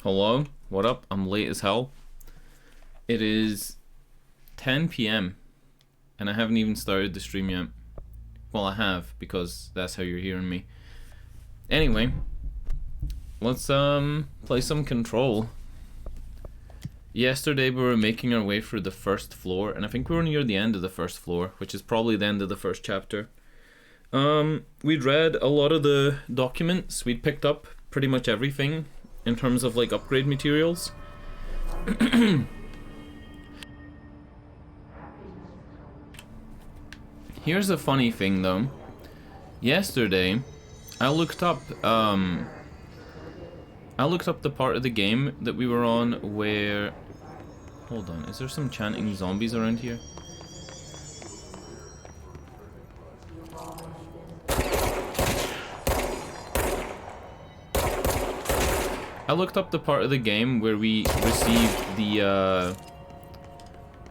Hello, what up? I'm late as hell. It is 10 p.m. and I haven't even started the stream yet. Well, I have, because that's how you're hearing me. Anyway, let's play some Control. Yesterday we were making our way through the first floor, and I think we were near the end of the first floor, which is probably the end of the first chapter. We'd read a lot of the documents. We'd picked up pretty much everything in terms of like upgrade materials. Here's a funny thing though. Yesterday, I looked up the part of the game that we were on where... Hold on, is there some chanting zombies around here? I looked up the part of the game where we received the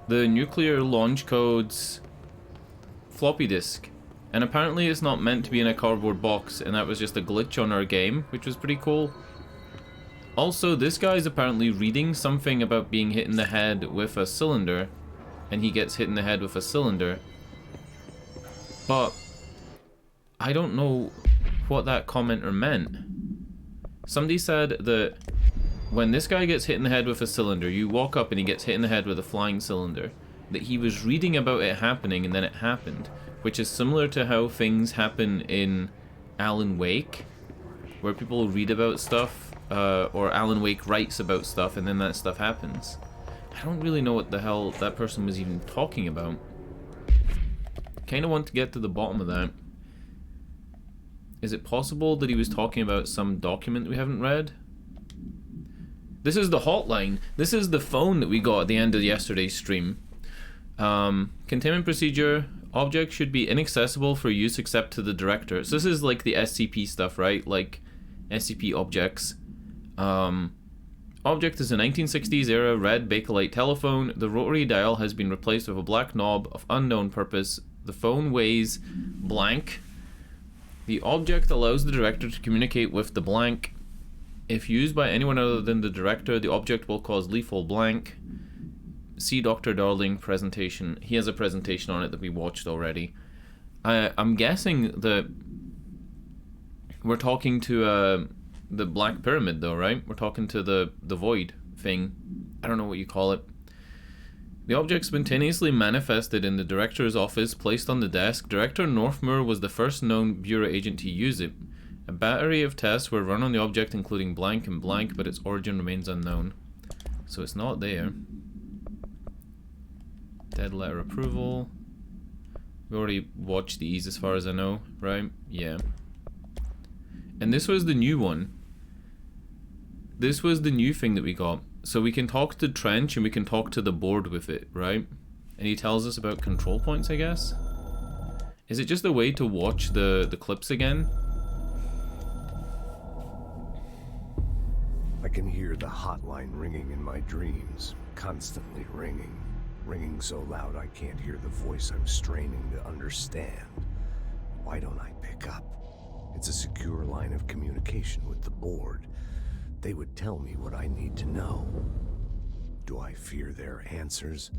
nuclear launch code's floppy disk, and apparently it's not meant to be in a cardboard box, and that was just a glitch on our game, which was pretty cool. Also, this guy's apparently reading something about being hit in the head with a cylinder, and he gets hit in the head with a cylinder, but I don't know what that commenter meant. Somebody said that when this guy gets hit in the head with a cylinder, you walk up and he gets hit in the head with a flying cylinder, that he was reading about it happening and then it happened, which is similar to how things happen in Alan Wake, where people read about stuff, or Alan Wake writes about stuff and then that stuff happens. I don't really know what the hell that person was even talking about. Kinda want to get to the bottom of that. Is it possible that he was talking about some document we haven't read? This is the hotline. This is the phone that we got at the end of yesterday's stream. Containment procedure. Object should be inaccessible for use except to the director. So this is like the SCP stuff, right? Like SCP objects. Object is a 1960s era red Bakelite telephone. The rotary dial has been replaced with a black knob of unknown purpose. The phone weighs blank. The object allows the director to communicate with the blank. If used by anyone other than the director, the object will cause lethal blank. See Dr. Darling presentation. He has a presentation on it that we watched already. I'm guessing that we're talking to the Black Pyramid though, right? We're talking to the void thing. I don't know what you call it. The object spontaneously manifested in the director's office, placed on the desk. Director Northmour was the first known Bureau agent to use it. A battery of tests were run on the object, including blank and blank, but its origin remains unknown. So it's not there. Dead letter approval. We already watched these as far as I know, right? Yeah. And this was the new one. This was the new thing that we got. So we can talk to Trench and we can talk to the board with it, right? And he tells us about control points, I guess? Is it just a way to watch the clips again? I can hear the hotline ringing in my dreams, constantly ringing. Ringing so loud I can't hear the voice I'm straining to understand. Why don't I pick up? It's a secure line of communication with the board. They would tell me what I need to know. Do I fear their answers?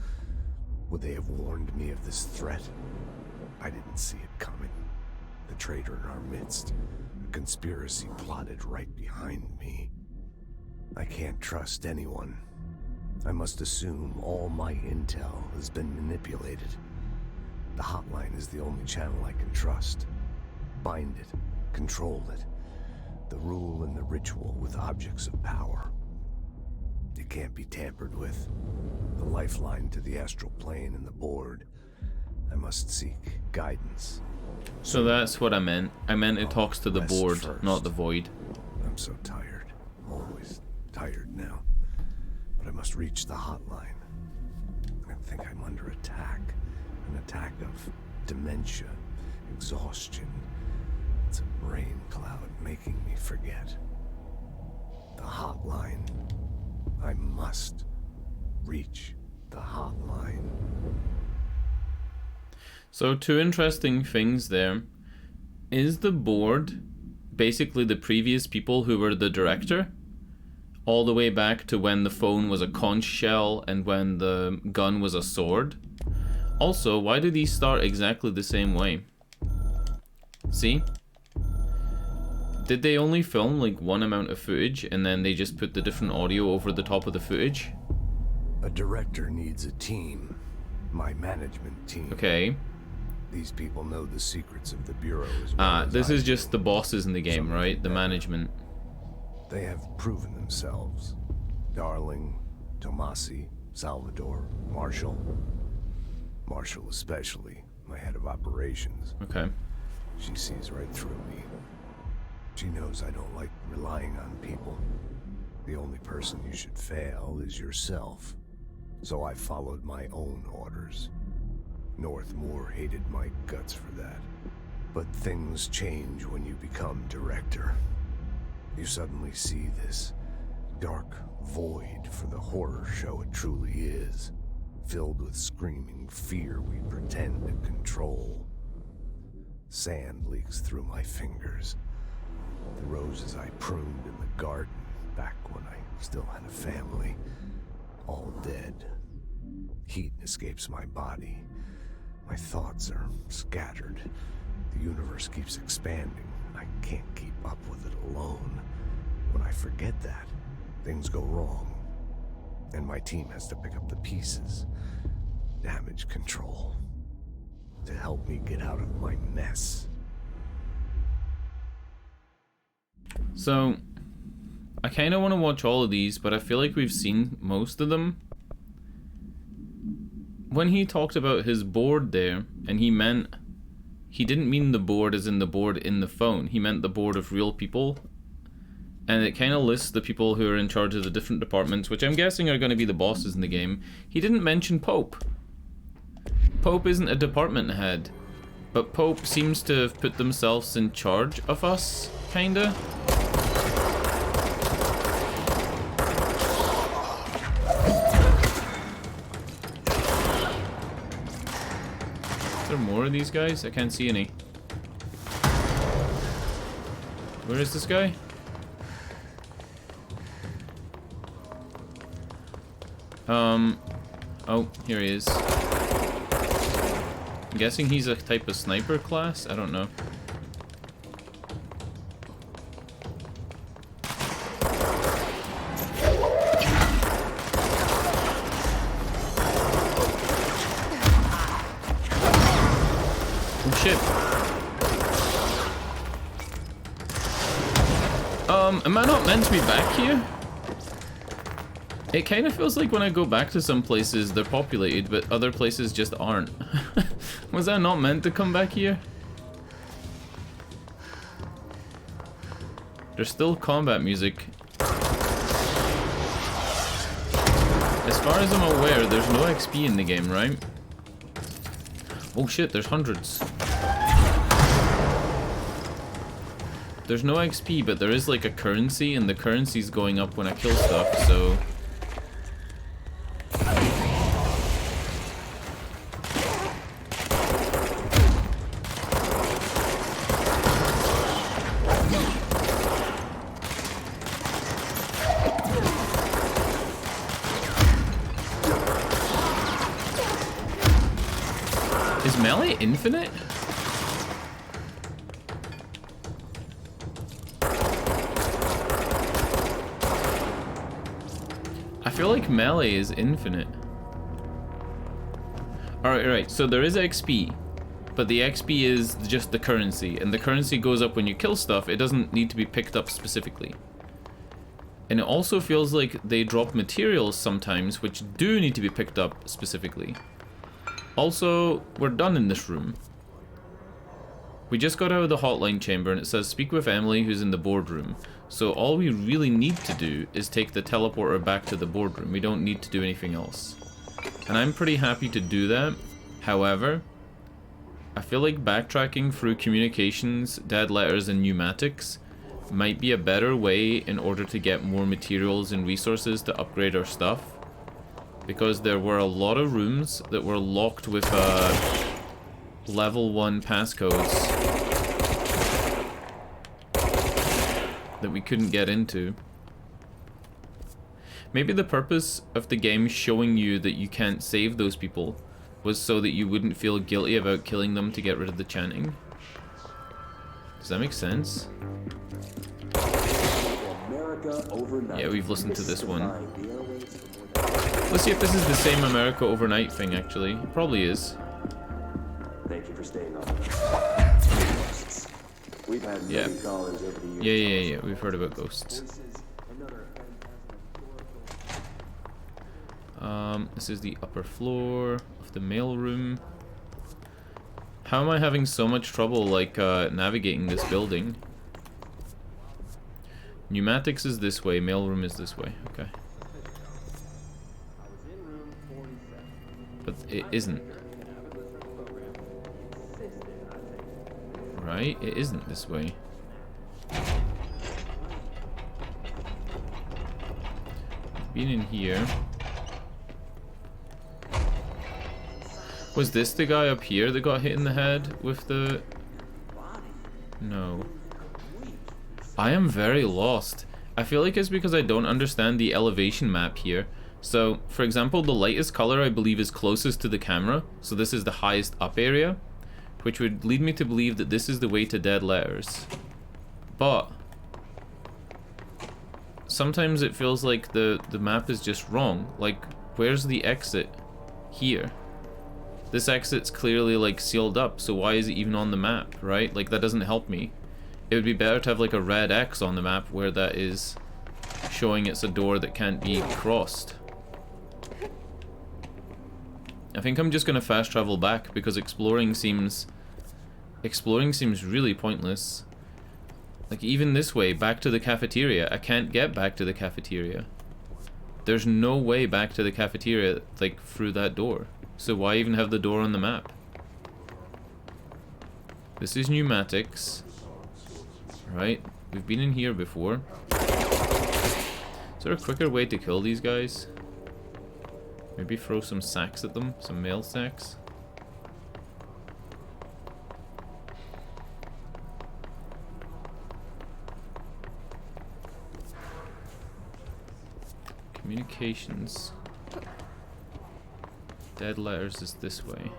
Would they have warned me of this threat? I didn't see it coming. The traitor in our midst. A conspiracy plotted right behind me. I can't trust anyone. I must assume all my intel has been manipulated. The hotline is the only channel I can trust. Bind it, control it. The rule and the ritual with objects of power. It can't be tampered with. The lifeline to the astral plane and the board. I must seek guidance. So that's what I meant. I meant it talks to the board, first. not the void. I'm so tired. Always tired now. But I must reach the hotline. I think I'm under attack. An attack of dementia, exhaustion. It's a brain cloud making me forget. The hotline. I must reach the hotline. So two interesting things there. Is the board basically the previous people who were the director? all the way back to when the phone was a conch shell and when the gun was a sword. Also, why do these start exactly the same way? See? Did they only film like one amount of footage and then they just put the different audio over the top of the footage? A director needs a team. My management team. Okay. These people know the secrets of the Bureau as well as this I is do. just the bosses in the game, right? The management. They have proven themselves. Darling, Tomasi, Salvador, Marshall. Marshall especially, my head of operations. Okay. She sees right through me. She knows I don't like relying on people. The only person you should fail is yourself. So I followed my own orders. Northmore hated my guts for that. But things change when you become director. You suddenly see this dark void for the horror show it truly is, filled with screaming fear we pretend to control. Sand leaks through my fingers. The roses I pruned in the garden back when I still had a family, all dead. Heat escapes my body. My thoughts are scattered. The universe keeps expanding. I can't keep up with it alone. When I forget that, things go wrong. And my team has to pick up the pieces. Damage control. To help me get out of my mess. So, I kind of want to watch all of these, but I feel like we've seen most of them. When he talked about his board there, and he didn't mean the board as in the board in the phone. He meant the board of real people. And it kind of lists the people who are in charge of the different departments, which I'm guessing are going to be the bosses in the game. He didn't mention Pope. Pope isn't a department head, but Pope seems to have put themselves in charge of us, kinda. Is there more of these guys? I can't see any. Where is this guy? Oh, here he is. I'm guessing he's a type of sniper class? I don't know. Oh shit. Am I not meant to be back here? It kind of feels like when I go back to some places, they're populated, but other places just aren't. Was I not meant to come back here? There's still combat music. As far as I'm aware, there's no XP in the game, right? Oh shit, there's hundreds. There's no XP, but there is like a currency, and the currency's going up when I kill stuff, so... Is melee infinite? I feel like melee is infinite. Alright, so there is XP, but the XP is just the currency, and the currency goes up when you kill stuff. It doesn't need to be picked up specifically. And it also feels like they drop materials sometimes, which do need to be picked up specifically. Also, we're done in this room. We just got out of the hotline chamber and it says speak with Emily who's in the boardroom. So all we really need to do is take the teleporter back to the boardroom. We don't need to do anything else. And I'm pretty happy to do that. However, I feel like backtracking through communications, dead letters, and pneumatics might be a better way in order to get more materials and resources to upgrade our stuff. Because there were a lot of rooms that were locked with level 1 passcodes that we couldn't get into. Maybe the purpose of the game showing you that you can't save those people was so that you wouldn't feel guilty about killing them to get rid of the chanting. Does that make sense? Yeah, we've listened to this one. Let's see if this is the same America Overnight thing, actually. It probably is. Thank you for staying on. We've had Yeah. many callers over the years. Yeah. We've heard about ghosts. This is the upper floor of the mailroom. How am I having so much trouble, like, navigating this building? Pneumatics is this way, mailroom is this way. Okay. But it isn't. Right? It isn't this way. Been in here. Was this the guy up here that got hit in the head with the... No. I am very lost. I feel like it's because I don't understand the elevation map here. So, for example, the lightest color I believe is closest to the camera. So this is the highest up area, which would lead me to believe that this is the way to Dead Letters. But sometimes it feels like the map is just wrong. Like, where's the exit? Here. This exit's clearly, like, sealed up, so why is it even on the map, right? Like, that doesn't help me. It would be better to have, like, a red X on the map where that is showing it's a door that can't be crossed. I think I'm just gonna fast travel back because exploring seems really pointless. Like, even this way, back to the cafeteria, I can't get back to the cafeteria. There's no way back to the cafeteria, like, through that door. So why even have the door on the map? This is pneumatics. Right, we've been in here before. Is there a quicker way to kill these guys? Maybe throw some sacks at them, some mail sacks. Communications. Dead Letters is this way.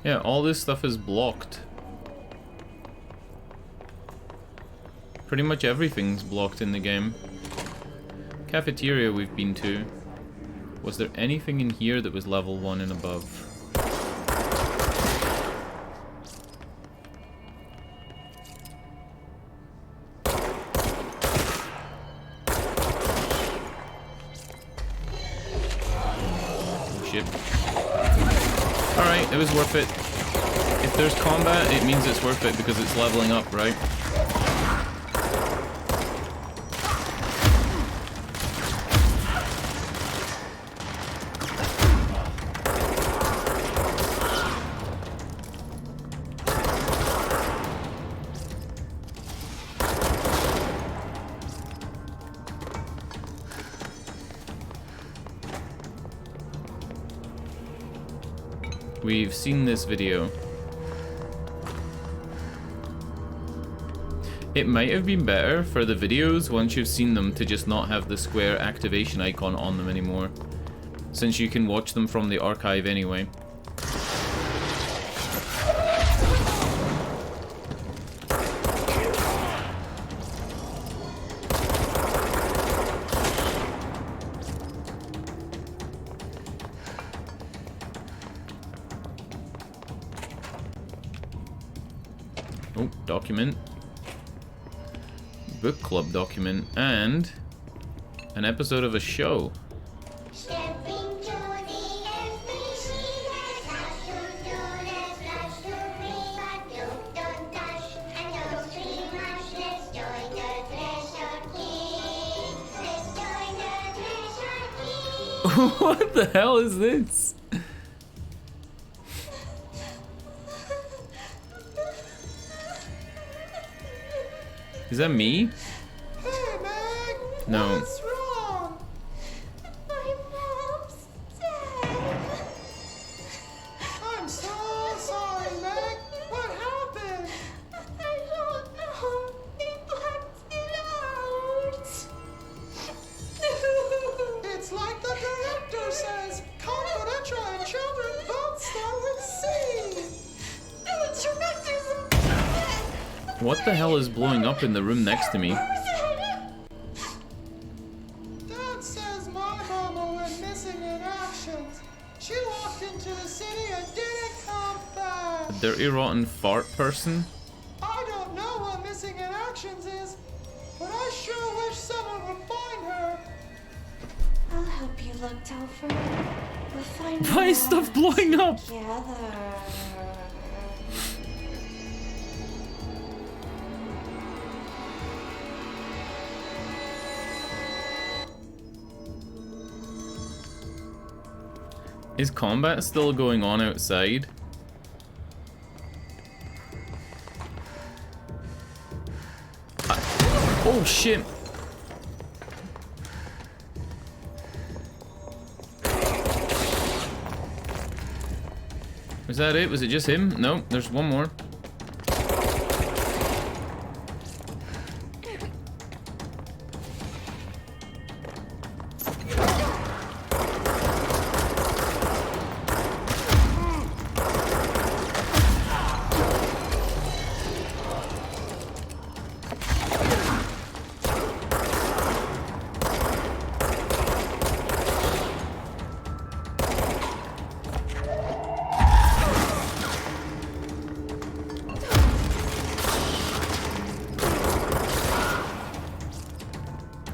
Yeah, all this stuff is blocked. Pretty much everything's blocked in the game. Cafeteria we've been to. Was there anything in here that was level 1 and above? Oh, shit. Alright, it was worth it. If there's combat, it means it's worth it because it's leveling up, right? We've seen this video. It might have been better for the videos once you've seen them to just not have the square activation icon on them anymore, since you can watch them from the archive anyway. Oh, document. Book club document. And an episode of a show. What the hell is this? Is that me? Hey, Meg! No. What's wrong? My mom's dead. I'm so sorry, Meg. What happened? I don't know. They blacked it out. It's like the director says. Confidential and children both star with C. The director's dead. What the hell is blowing up in the room next to me? Dad says my mama went missing in actions. She walked into the city and didn't come back. A dirty, rotten fart person? I don't know what missing in actions is, but I sure wish someone would find her. I'll help you look, Telfer. We'll find Why is her stuff blowing up? together. Is combat still going on outside? Oh shit! Was that it? Was it just him? No, there's one more.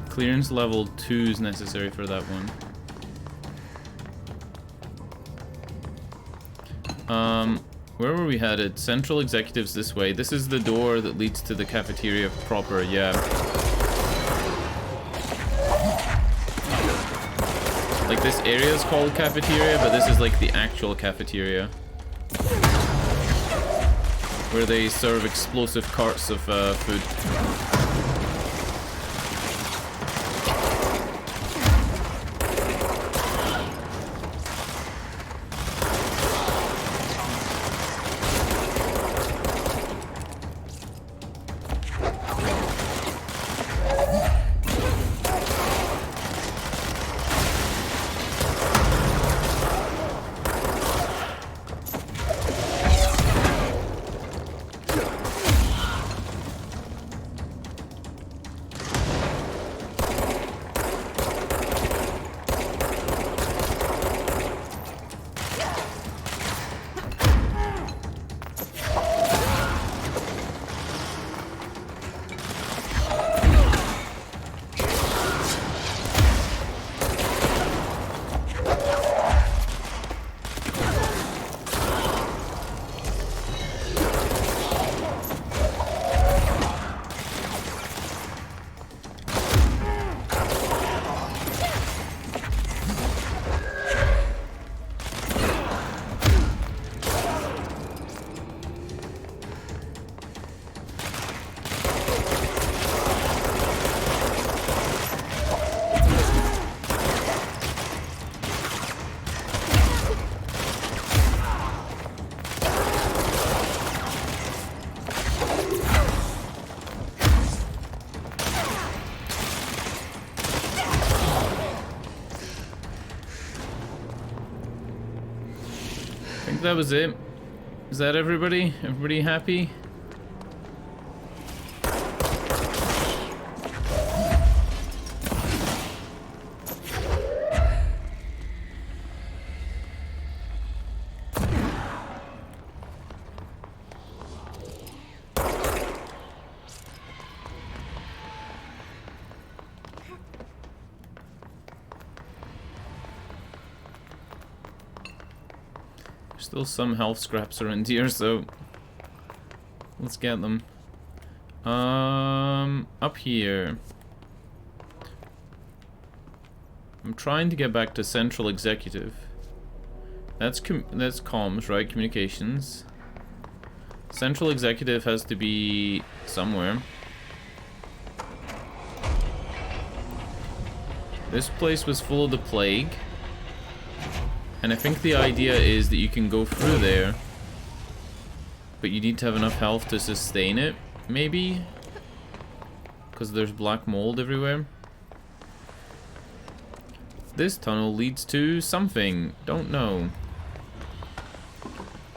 Clearance level 2 is necessary for that one. Where were we headed? Central Executives this way. This is the door that leads to the cafeteria proper, yeah. Like, this area is called cafeteria, but this is like the actual cafeteria. Where they serve explosive carts of food. I think that was it. Is that everybody? Everybody happy? Still some health scraps around here, so let's get them. Up here. I'm trying to get back to Central Executive. That's comms, right? Communications. Central Executive has to be somewhere. This place was full of the plague. And I think the idea is that you can go through there, but you need to have enough health to sustain it, maybe? Because there's black mold everywhere. This tunnel leads to something. Don't know.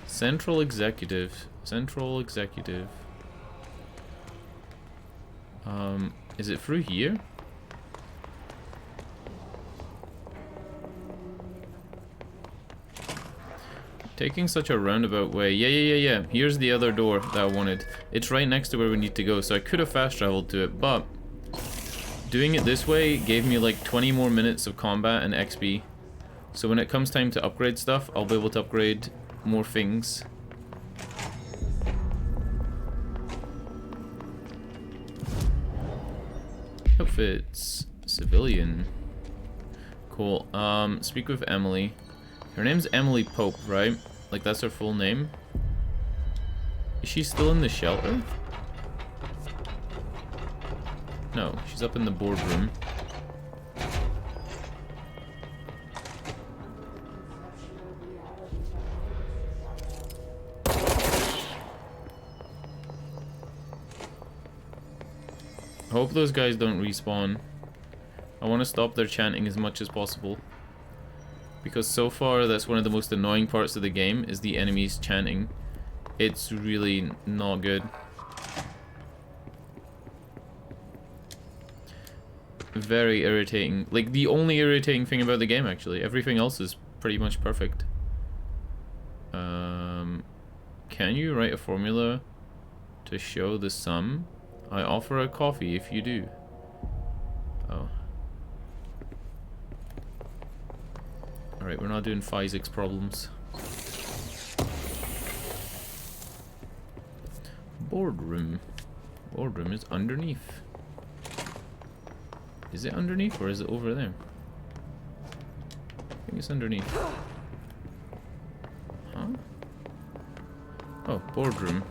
Central Executive. Central Executive. Is it through here? Taking such a roundabout way. Yeah. Here's the other door that I wanted. It's right next to where we need to go, so I could have fast traveled to it, but doing it this way gave me like 20 more minutes of combat and XP. So when it comes time to upgrade stuff, I'll be able to upgrade more things. Outfits. Civilian. Cool. Speak with Emily. Her name's Emily Pope, right? Like, that's her full name? Is she still in the shelter? No, she's up in the boardroom. I hope those guys don't respawn. I want to stop their chanting as much as possible. Because so far, that's one of the most annoying parts of the game, is the enemies chanting. It's really not good. Very irritating. Like, the only irritating thing about the game, actually. Everything else is pretty much perfect. Can you write a formula to show the sum? I offer a coffee if you do. Oh. Alright, we're not doing physics problems. Boardroom. Boardroom is underneath. Is it underneath or is it over there? I think it's underneath. Huh? Oh, boardroom.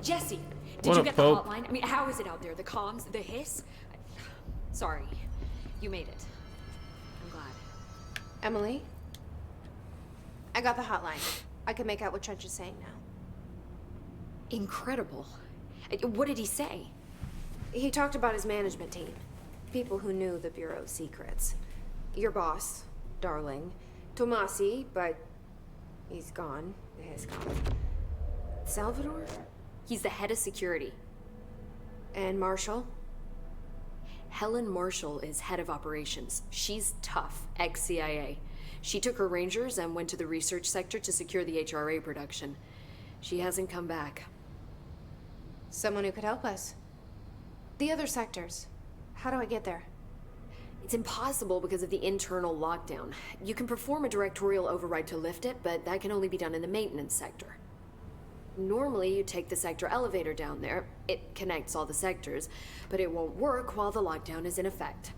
Jesse, did What you up, get Pope? the hotline? I mean, how is it out there? The comms, the hiss? Sorry, you made it. I'm glad. Emily? I got the hotline. I can make out what Trench is saying now. Incredible. What did he say? He talked about his management team. People who knew the Bureau's secrets. Your boss, Darling. Tomasi, but he's gone. He's gone. Salvador? He's the head of security. And Marshall? Helen Marshall is head of operations. She's tough, ex-CIA. She took her rangers and went to the research sector to secure the HRA production. She hasn't come back. Someone who could help us. The other sectors. How do I get there? It's impossible because of the internal lockdown. You can perform a directorial override to lift it, but that can only be done in the maintenance sector. Normally, you take the sector elevator down there. It connects all the sectors, but it won't work while the lockdown is in effect.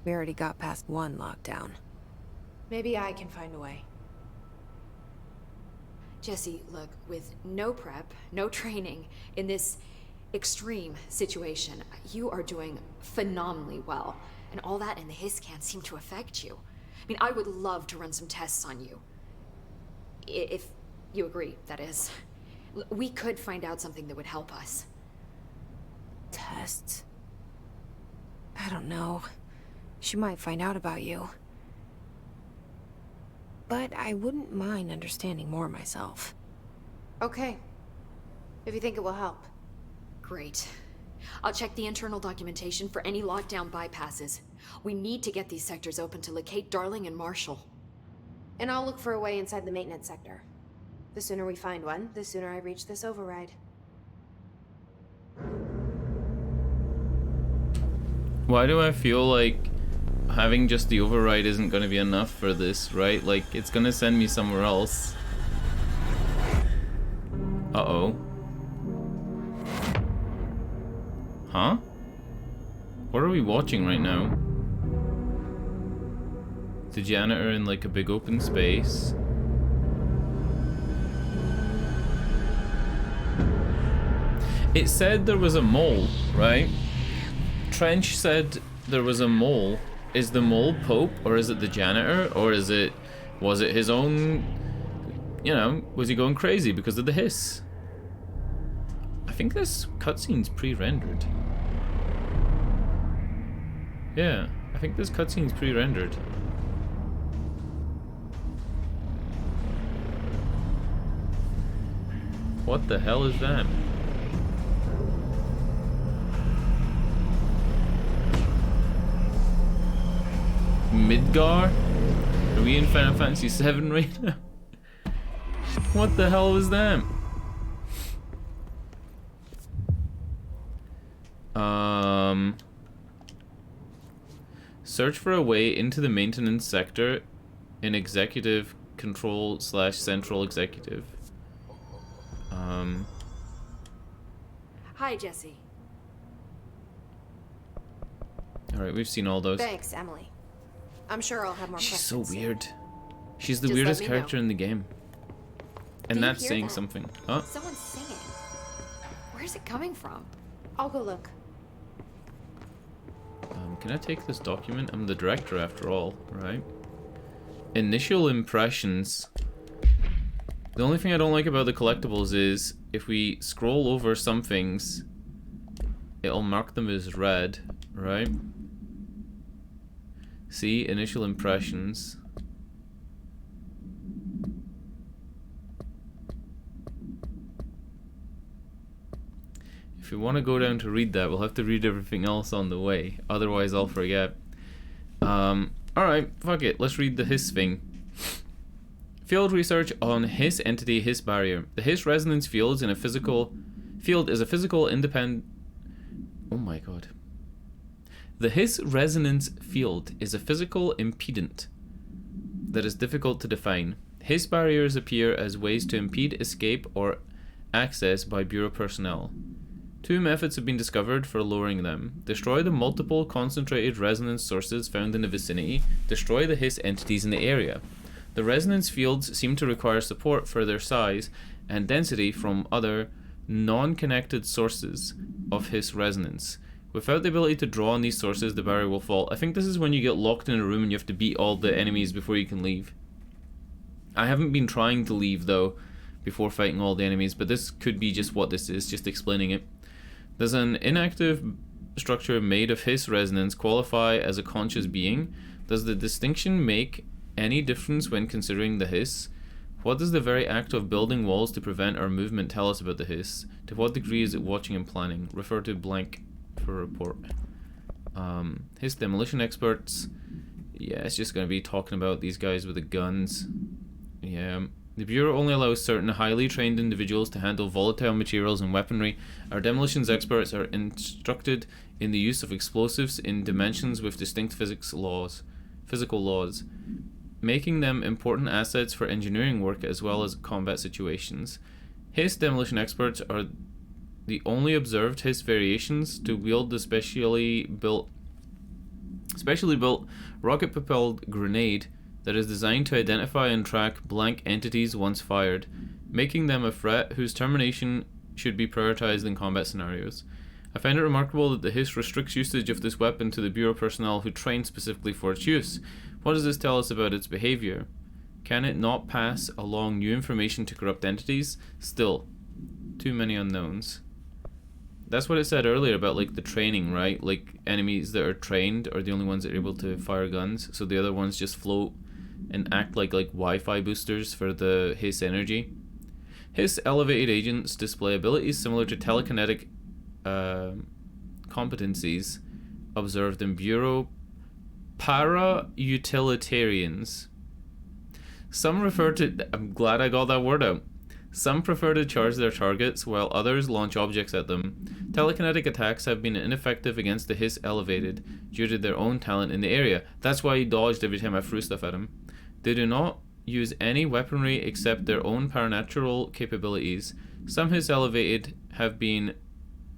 We already got past one lockdown. Maybe I can find a way. Jesse, look, with no prep, no training, in this extreme situation, you are doing phenomenally well. And all that and the hiss can't seem to affect you. I mean, I would love to run some tests on you. If you agree, that is. We could find out something that would help us. Tests? I don't know. She might find out about you. But I wouldn't mind understanding more myself. Okay. If you think it will help. Great. I'll check the internal documentation for any lockdown bypasses. We need to get these sectors open to locate Darling and Marshall. And I'll look for a way inside the maintenance sector. The sooner we find one, the sooner I reach this override. Why do I feel like having just the override isn't going to be enough for this, right? Like, it's going to send me somewhere else. Uh-oh. Huh? What are we watching right now? The janitor in like a big open space. It said there was a mole, right? Trench said there was a mole. Is the mole Pope, or is it the janitor, or was it his own, you know, was he going crazy because of the hiss? I think this cutscene's pre-rendered. Yeah, I think this cutscene's pre-rendered. What the hell is that? Midgar? Are we in Final Fantasy VII right now? What the hell was that? Search for a way into the maintenance sector in executive control / central executive. Hi, Jesse. Alright, we've seen all those. Thanks, Emily. I'm sure I'll have more She's questions. so weird. She's the Just weirdest let me know. character in the game. And Do you that's hear saying that? something. Huh? Someone's singing. Where's it coming from? I'll go look. Can I take this document? I'm the director after all, right? Initial impressions. The only thing I don't like about the collectibles is if we scroll over some things, it'll mark them as red, right? See, initial impressions. If we want to go down to read that, we'll have to read everything else on the way. Otherwise, I'll forget. Alright, fuck it. Let's read the hiss thing. Field research on hiss entity hiss barrier. The hiss resonance field is a physical independent. Oh my god. The hiss resonance field is a physical impedant that is difficult to define. Hiss barriers appear as ways to impede escape or access by Bureau personnel. Two methods have been discovered for lowering them. Destroy the multiple concentrated resonance sources found in the vicinity. Destroy the hiss entities in the area. The resonance fields seem to require support for their size and density from other non-connected sources of hiss resonance. Without the ability to draw on these sources, the barrier will fall. I think this is when you get locked in a room and you have to beat all the enemies before you can leave. I haven't been trying to leave though before fighting all the enemies, but this could be just what this is, just explaining it. Does an inactive structure made of hiss resonance qualify as a conscious being? Does the distinction make any difference when considering the hiss? What does the very act of building walls to prevent our movement tell us about the hiss? To what degree is it watching and planning? Refer to blank for a report. Hiss demolition experts. Yeah, it's just going to be talking about these guys with the guns. Yeah. The Bureau only allows certain highly trained individuals to handle volatile materials and weaponry. Our demolitions experts are instructed in the use of explosives in dimensions with distinct physical laws, making them important assets for engineering work as well as combat situations. Hiss demolition experts are the only observed hiss variations to wield the specially built rocket-propelled grenade that is designed to identify and track blank entities once fired, making them a threat whose termination should be prioritized in combat scenarios. I find it remarkable that the hiss restricts usage of this weapon to the Bureau personnel who train specifically for its use. What does this tell us about its behavior? Can it not pass along new information to corrupt entities? Still, too many unknowns. That's what it said earlier about like the training, right? Like enemies that are trained are the only ones that are able to fire guns, so the other ones just float and act like Wi-Fi boosters for the hiss energy. Hiss elevated agents display abilities similar to telekinetic competencies observed in Bureau para-utilitarians. Some refer to... I'm glad I got that word out. Some prefer to charge their targets, while others launch objects at them. Telekinetic attacks have been ineffective against the hiss elevated, due to their own talent in the area. That's why he dodged every time I threw stuff at him. They do not use any weaponry except their own paranatural capabilities. Some hiss elevated have been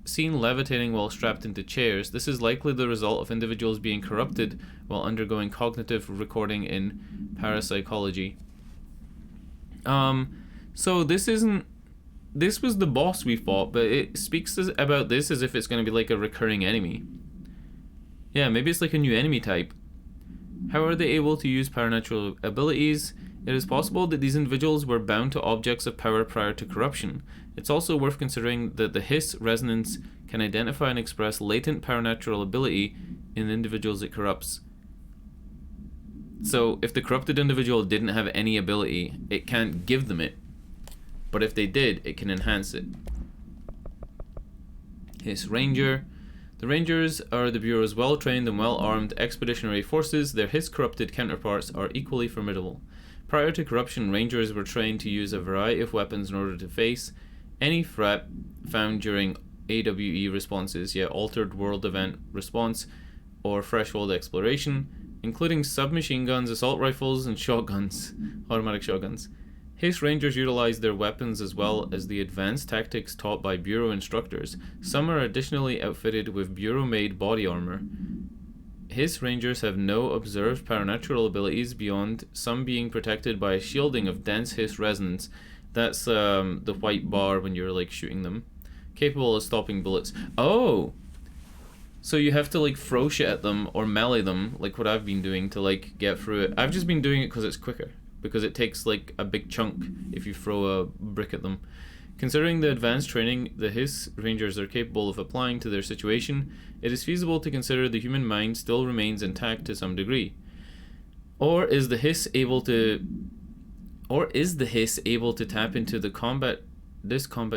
seen levitating while strapped into chairs. This is likely the result of individuals being corrupted while undergoing cognitive recording in parapsychology. So this was the boss we fought, but it speaks about this as if it's going to be like a recurring enemy. Yeah, maybe it's like a new enemy type. How are they able to use paranatural abilities? It is possible that these individuals were bound to objects of power prior to corruption. It's also worth considering that the hiss resonance can identify and express latent paranatural ability in individuals it corrupts. So, if the corrupted individual didn't have any ability, it can't give them it. But if they did, it can enhance it. Hiss Ranger. The Rangers are the Bureau's well-trained and well-armed expeditionary forces. Their hiss-corrupted counterparts are equally formidable. Prior to corruption, Rangers were trained to use a variety of weapons in order to face any threat found during AWE responses, altered world event response, or threshold exploration, including submachine guns, assault rifles, and shotguns, automatic shotguns. Hiss Rangers utilize their weapons as well as the advanced tactics taught by Bureau instructors. Some are additionally outfitted with Bureau-made body armor. Hiss Rangers have no observed paranatural abilities beyond some being protected by a shielding of dense hiss resonance. That's the white bar when you're like shooting them. Capable of stopping bullets. Oh! So you have to like throw shit at them or melee them, like what I've been doing to like get through it. I've just been doing it because it's quicker. Because it takes like a big chunk if you throw a brick at them. Considering the advanced training the Hiss Rangers are capable of applying to their situation, it is feasible to consider the human mind still remains intact to some degree. Or is the Hiss able to tap into the combat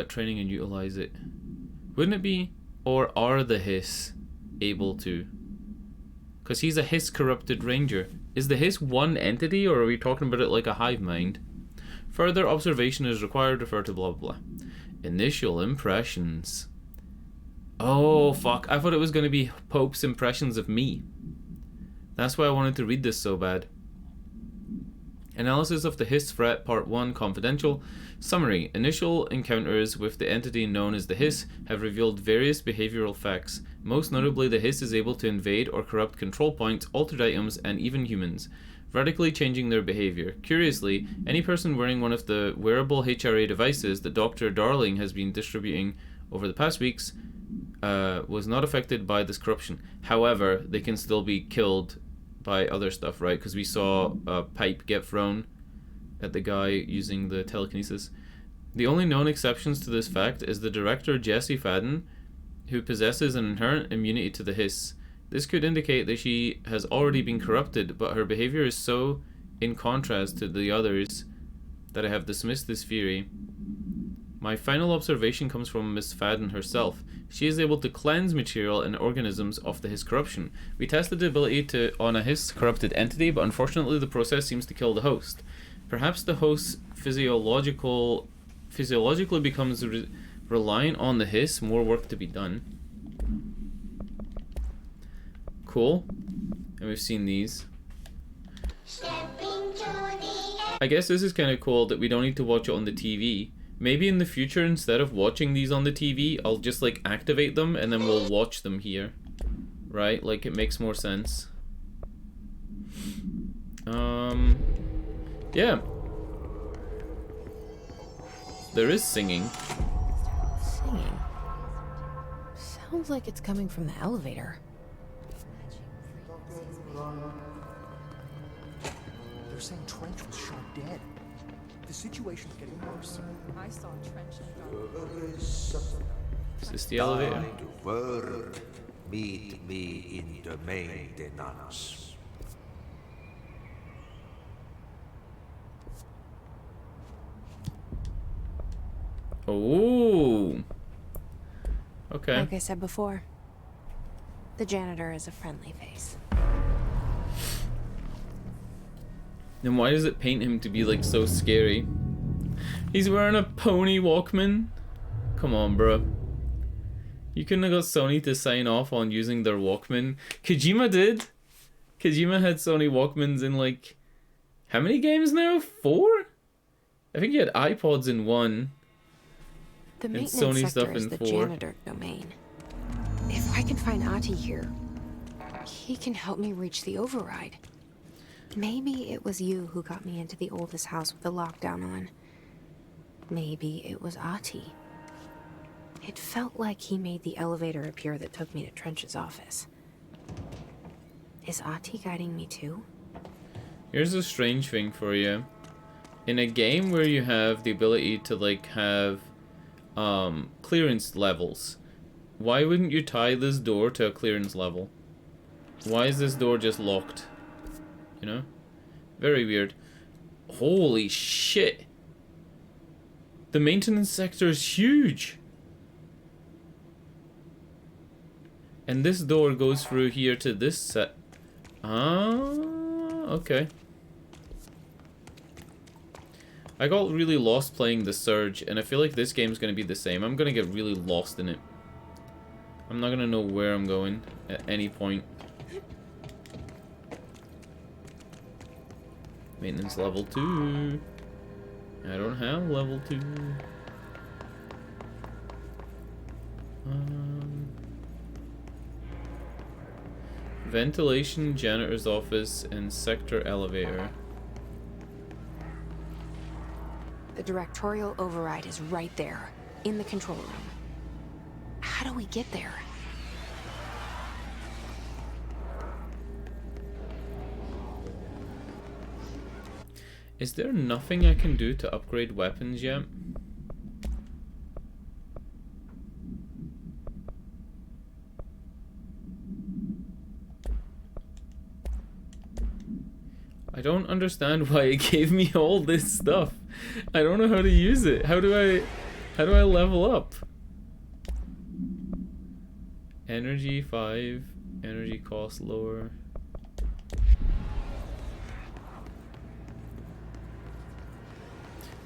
training and utilize it? Wouldn't it be? Or are the Hiss able to? Because he's a Hiss corrupted ranger. Is the Hiss one entity, or are we talking about it like a hive mind? Further observation is required, refer to blah blah blah. Initial impressions. Oh fuck, I thought it was going to be Pope's impressions of me. That's why I wanted to read this so bad. Analysis of the Hiss threat, part 1, confidential. Summary. Initial encounters with the entity known as the Hiss have revealed various behavioral facts. Most notably, the Hiss is able to invade or corrupt control points, altered items, and even humans, radically changing their behavior. Curiously, any person wearing one of the wearable HRA devices that Dr. Darling has been distributing over the past weeks was not affected by this corruption. However, they can still be killed by other stuff, right? Because we saw a pipe get thrown at the guy using the telekinesis. The only known exceptions to this fact is the director Jesse Fadden, who possesses an inherent immunity to the Hiss. This could indicate that she has already been corrupted, but her behavior is so in contrast to the others that I have dismissed this theory. My final observation comes from Miss Fadden herself. She is able to cleanse material and organisms of the Hiss corruption. We tested the ability on a Hiss corrupted entity, but unfortunately the process seems to kill the host. Perhaps the host physiologically becomes reliant on the Hiss, more work to be done. Cool. And we've seen these. I guess this is kind of cool that we don't need to watch it on the TV. Maybe in the future, instead of watching these on the TV, I'll just like activate them and then we'll watch them here. Right? Like it makes more sense. Yeah. There is singing. Singing? Sounds like it's coming from the elevator. They're saying Trench was shot dead. The situation's getting worse. I saw Trench and Is this the elevator? Meet me in the main Denanos. Oh. Okay. Like I said before, the janitor is a friendly face. Then why does it paint him to be like so scary? He's wearing a pony Walkman? Come on, bro. You couldn't have got Sony to sign off on using their Walkman. Kojima did. Kojima had Sony Walkmans in like... How many games now? 4? I think he had iPods in 1. The And maintenance Sony sector stuff is in the 4. janitor domain. If I can find Ahti here, he can help me reach the override. Maybe it was you who got me into the oldest house with the lockdown on. Maybe it was Ahti. It felt like he made the elevator appear that took me to Trench's office. Is Ahti guiding me too? Here's a strange thing for you. In a game where you have the ability to like have clearance levels, why wouldn't you tie this door to a clearance level? Why is this door just locked? You know? Very weird. Holy shit! The maintenance sector is huge! And this door goes through here to this set. Ah, okay. I got really lost playing the Surge, and I feel like this game's gonna be the same. I'm gonna get really lost in it. I'm not gonna know where I'm going at any point. Maintenance level 2. I don't have level 2. Ventilation, janitor's office, and sector elevator. The directorial override is right there, in the control room. How do we get there? Is there nothing I can do to upgrade weapons yet? I don't understand why it gave me all this stuff. I don't know how to use it. How do I level up? Energy 5, energy cost lower.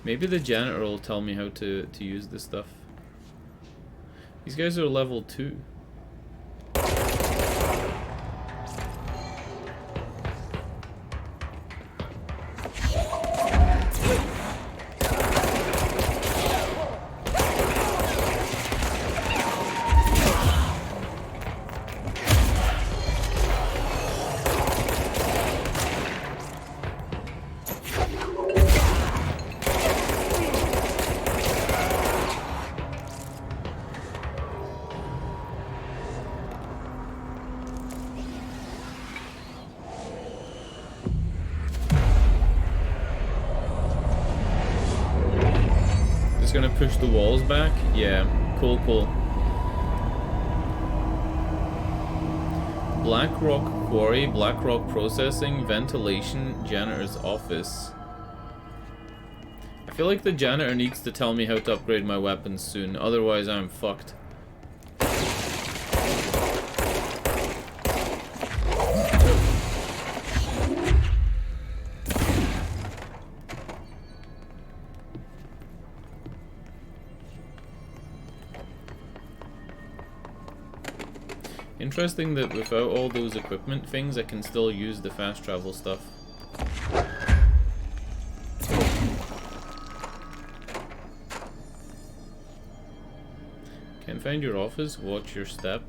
Maybe the janitor will tell me how to use this stuff. These guys are level 2. Gonna push the walls back? Yeah, cool. Black Rock Quarry, Black Rock Processing, Ventilation, Janitor's Office. I feel like the janitor needs to tell me how to upgrade my weapons soon, otherwise I'm fucked. Interesting that without all those equipment things, I can still use the fast travel stuff. Can't find your office, watch your step.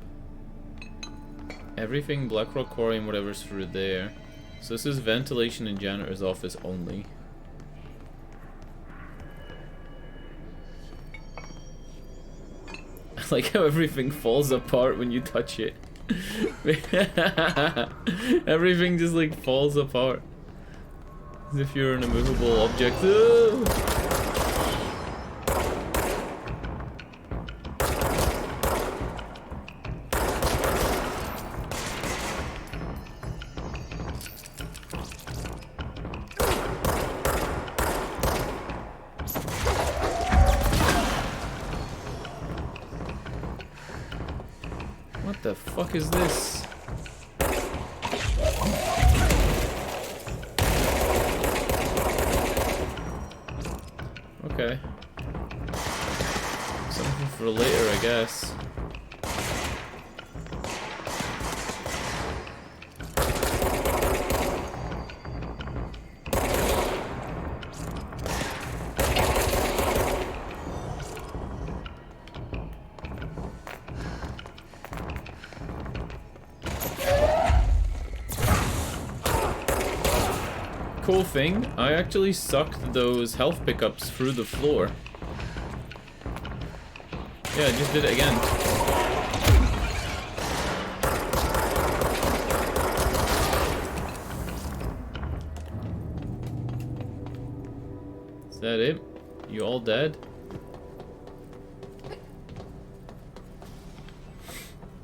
Everything Blackrock Quarry and whatever's through there. So this is ventilation and janitor's office only. I like how everything falls apart when you touch it. Everything just like falls apart. As if you're an immovable object. What the fuck is this? Okay. Something for later, I guess. Cool thing, I actually sucked those health pickups through the floor. Yeah, I just did it again. Is that it? You all dead?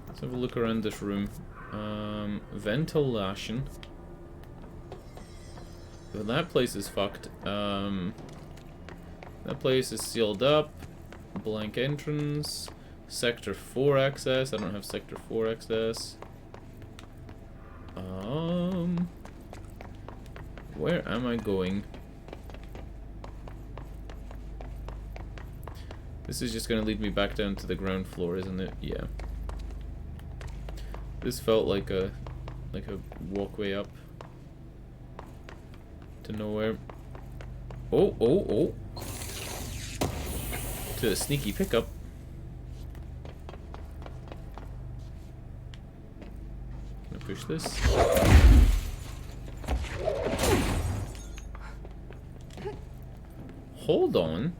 Let's have a look around this room. Ventilation. Well, that place is fucked. That place is sealed up. Blank entrance. Sector 4 access. I don't have Sector 4 access. Where am I going? This is just gonna lead me back down to the ground floor, isn't it? Yeah. This felt like a walkway up to nowhere. Oh, oh, oh. To a sneaky pickup. Can I push this? Hold on.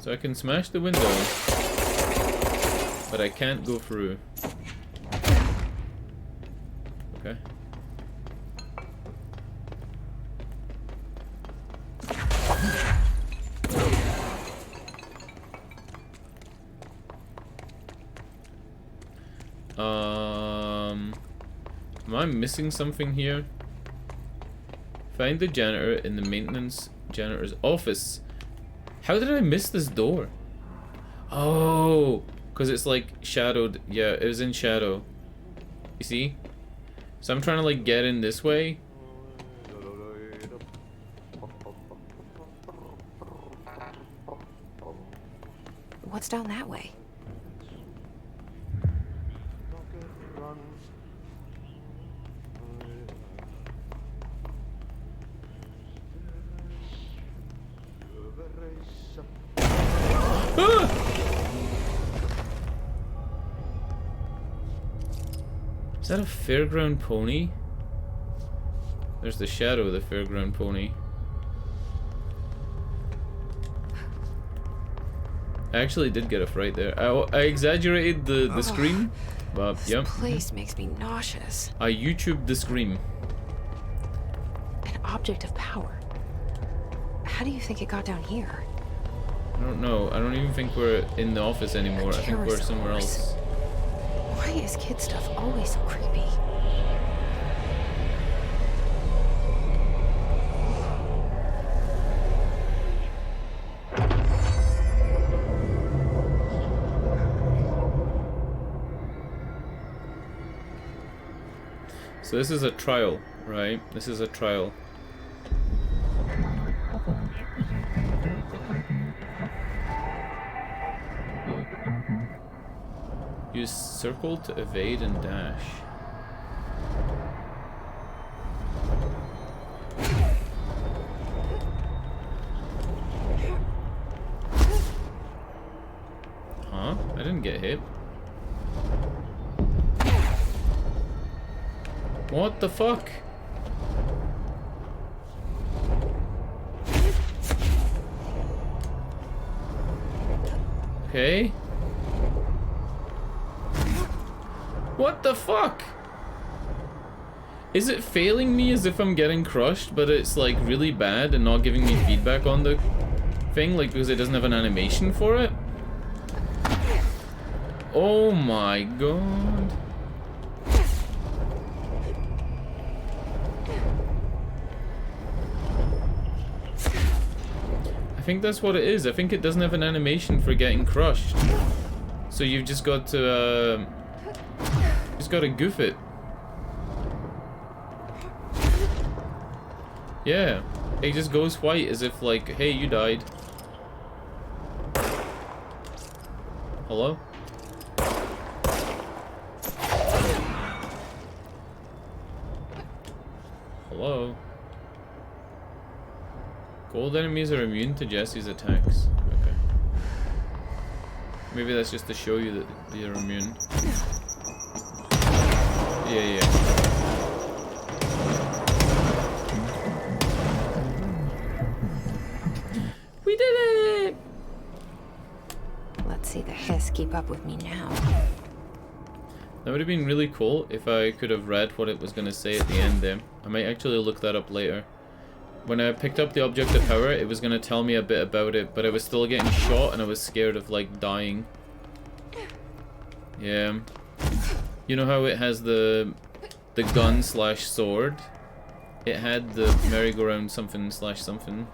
So I can smash the window, but I can't go through. Okay. Am I missing something here? Find the janitor in the maintenance janitor's office. How did I miss this door? Oh, because it's like shadowed. Yeah, it was in shadow. You see? So I'm trying to like get in this way. What's down that way? Is that a fairground pony? There's the shadow of the fairground pony. I actually did get a fright there. I exaggerated the scream, but This place makes me nauseous. I YouTubed the scream. An object of power. How do you think it got down here? I don't know. I don't even think we're in the office anymore. I think we're somewhere else. Why is kid stuff always so creepy? So this is a trial, right? This is a trial. Use circle to evade and dash. Huh? I didn't get hit. What the fuck? Okay. What the fuck? Is it failing me as if I'm getting crushed, but it's like really bad and not giving me feedback on the thing, like because it doesn't have an animation for it? Oh my god. I think that's what it is. I think it doesn't have an animation for getting crushed. So you've just got to goof it. Yeah, it just goes white as if like, hey, you died. Hello? Hello? Gold enemies are immune to Jesse's attacks. Okay. Maybe that's just to show you that they're immune. Yeah. We did it! Let's see the hiss keep up with me now. That would have been really cool if I could have read what it was going to say at the end there. I might actually look that up later. When I picked up the object of power, it was going to tell me a bit about it, but I was still getting shot and I was scared of like dying. Yeah. You know how it has the gun slash sword? It had the merry-go-round something slash something.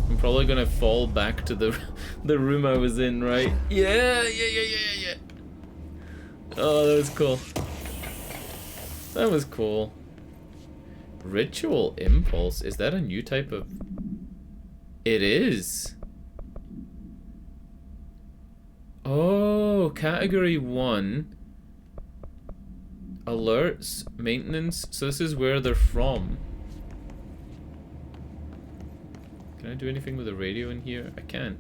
I'm probably gonna fall back to the room I was in, right? Yeah. Oh, that was cool. That was cool. Ritual impulse. Is that a new type of... It is. Oh, category 1. Alerts, maintenance. So this is where they're from. Can I do anything with the radio in here? I can't.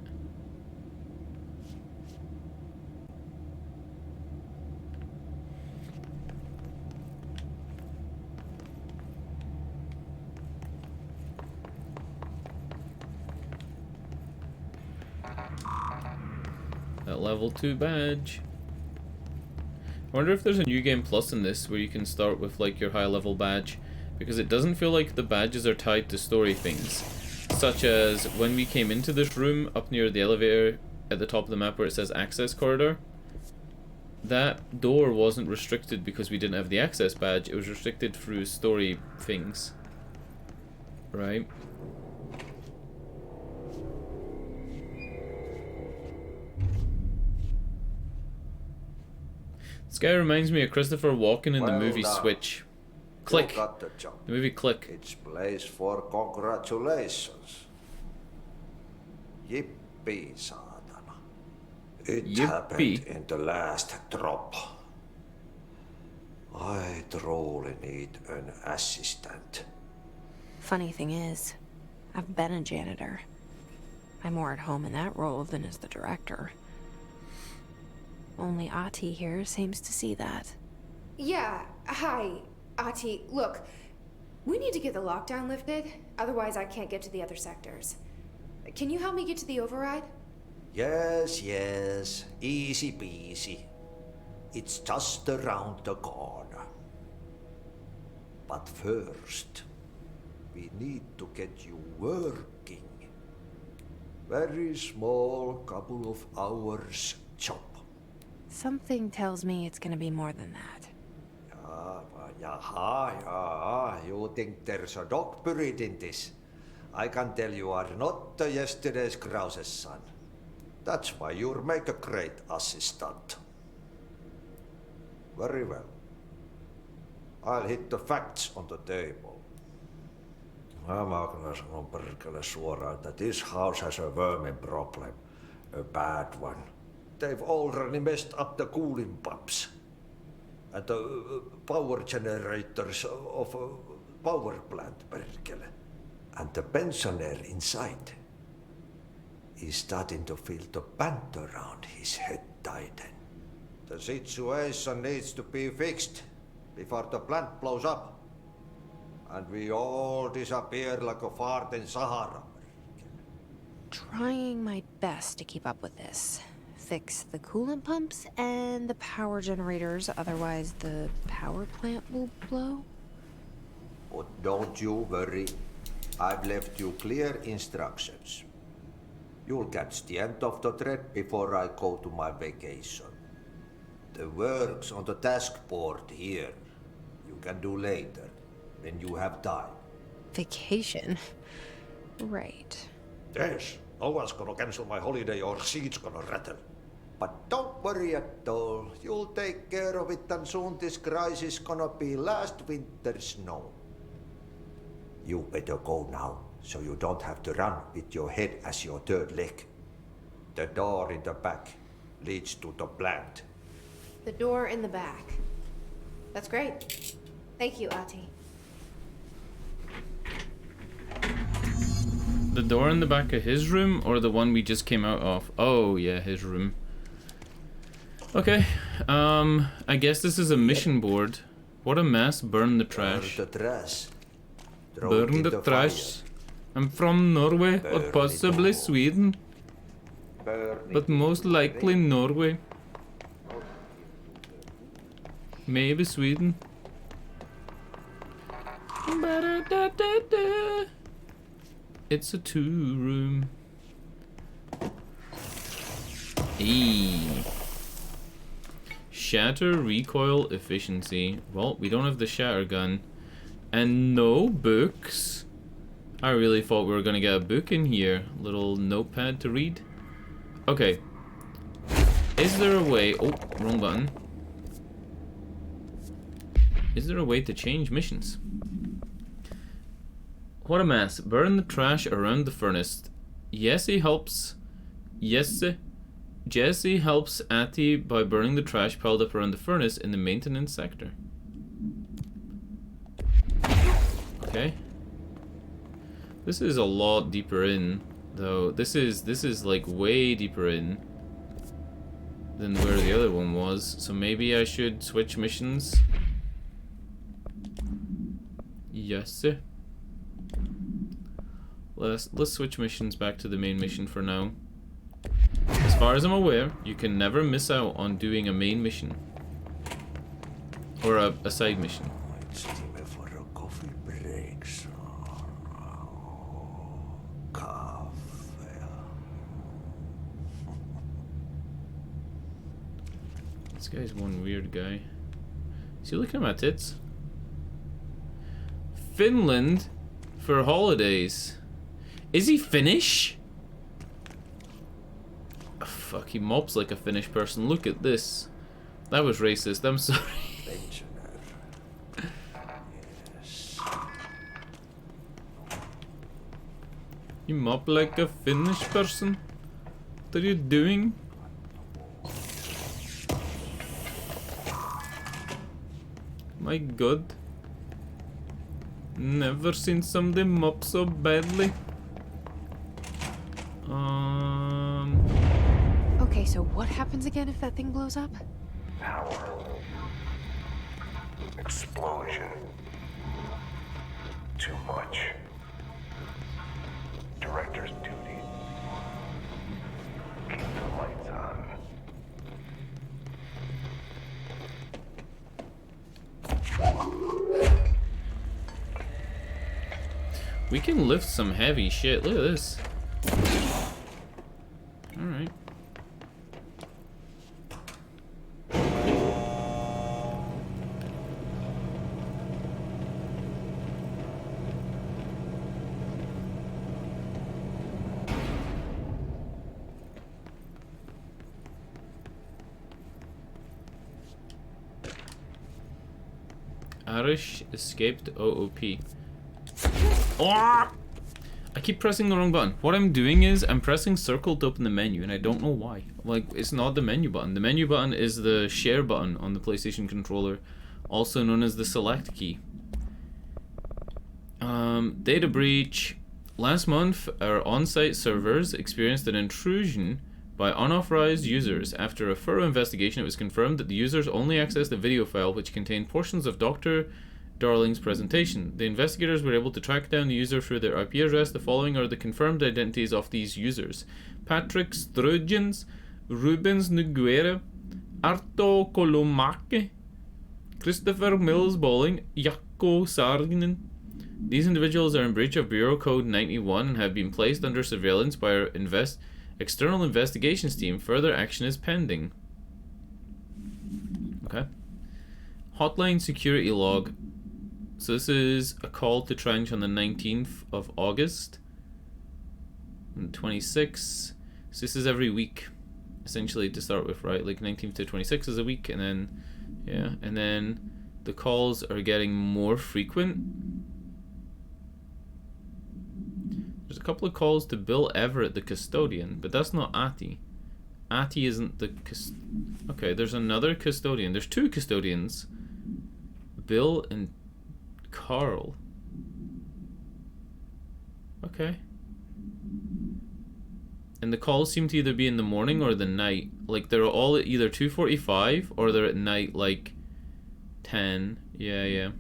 That level 2 badge. I wonder if there's a new game plus in this where you can start with like your high level badge, because it doesn't feel like the badges are tied to story things, such as when we came into this room up near the elevator at the top of the map where it says access corridor. That door wasn't restricted because we didn't have the access badge, it was restricted through story things, right? This guy reminds me of Christopher Walken in the movie Switch. Click. The movie Click. It's place for congratulations. Yippee, saatana. It happened in the last drop. I truly need an assistant. Funny thing is, I've been a janitor. I'm more at home in that role than as the director. Only Ahti here seems to see that. Yeah, hi, Ahti. Look, we need to get the lockdown lifted, otherwise I can't get to the other sectors. Can you help me get to the override? Yes, easy peasy. It's just around the corner. But first, we need to get you working. Very small, couple of hours job. Something tells me it's gonna be more than that. You think there's a dog buried in this? I can tell you are not yesterday's Krause's son. That's why you'll make a great assistant. Very well. I'll hit the facts on the table. Mä kyllä sanon perkele suoraan, that this house has a vermin problem. A bad one. They've already messed up the cooling pumps and the power generators of a power plant, perkele. And the pensioner inside is starting to feel the band around his head tighten. The situation needs to be fixed before the plant blows up and we all disappear like a fart in Sahara. Trying my best to keep up with this. Fix the coolant pumps and the power generators, otherwise the power plant will blow. But don't you worry. I've left you clear instructions. You'll catch the end of the thread before I go to my vacation. The work's on the task board here. You can do later, when you have time. Vacation? Right. Yes, no one's gonna cancel my holiday or seat's gonna rattle. But don't worry at all. You'll take care of it and soon this crisis gonna be last winter's snow. You better go now, so you don't have to run with your head as your third leg. The door in the back leads to the plant. The door in the back. That's great. Thank you, Ahti. The door in the back of his room, or the one we just came out of? Oh, yeah, his room. Okay, I guess this is a mission board. What a mess. Burn the trash. Burn the trash. Burn the trash. I'm from Norway or possibly Sweden, but most likely Norway. Maybe Sweden. It's a 2-room. Eee. Shatter recoil efficiency. Well, we don't have the shatter gun. And no books. I really thought we were gonna get a book in here. Little notepad to read. Okay. Is there a way... Oh, wrong button. Is there a way to change missions? What a mess. Burn the trash around the furnace. Jesse helps Atty by burning the trash piled up around the furnace in the maintenance sector. Okay. This is a lot deeper in, though. This is like way deeper in than where the other one was. So maybe I should switch missions. Yes. Let's switch missions back to the main mission for now. As far as I'm aware, you can never miss out on doing a main mission. Or a side mission. It's time for a coffee break, son. Coffee. This guy's one weird guy. Is he looking at my tits? Finland for holidays. Is he Finnish? Oh, fuck, he mobs like a Finnish person. Look at this. That was racist, I'm sorry. Yes. You mob like a Finnish person? What are you doing? My god. Never seen somebody mop so badly. Okay, so what happens again if that thing blows up? Power. Explosion. Too much. Director's duty. Keep the lights on. We can lift some heavy shit. Look at this. Alright. Irish escaped OOP. Oh! I keep pressing the wrong button. What I'm doing is I'm pressing circle to open the menu and I don't know why. Like, it's not the menu button. The menu button is the share button on the PlayStation controller, also known as the select key. Data breach. Last month, our on-site servers experienced an intrusion by unauthorized users. After a thorough investigation, it was confirmed that the users only accessed a video file which contained portions of Dr. Darling's presentation. The investigators were able to track down the user through their IP address. The following are the confirmed identities of these users: Patrick Sturgeons, Rubens Nogueira, Arto Kolomake, Christopher Mills Bowling, Jaakko Saarinen. These individuals are in breach of Bureau Code 91 and have been placed under surveillance by our external investigations team. Further action is pending. Okay. Hotline security log. So this is a call to trench on the 19th of August. And 26. So this is every week, essentially, to start with, right? Like 19th to 26 is a week, and then, yeah, and then the calls are getting more frequent. There's a couple of calls to Bill Everett, the custodian, but that's not Atty. Atty isn't the okay, there's another custodian. There's two custodians. Bill and Carl. Okay. And the calls seem to either be in the morning or the night. Like, they're all at either 2:45 or they're at night, like 10. Yeah.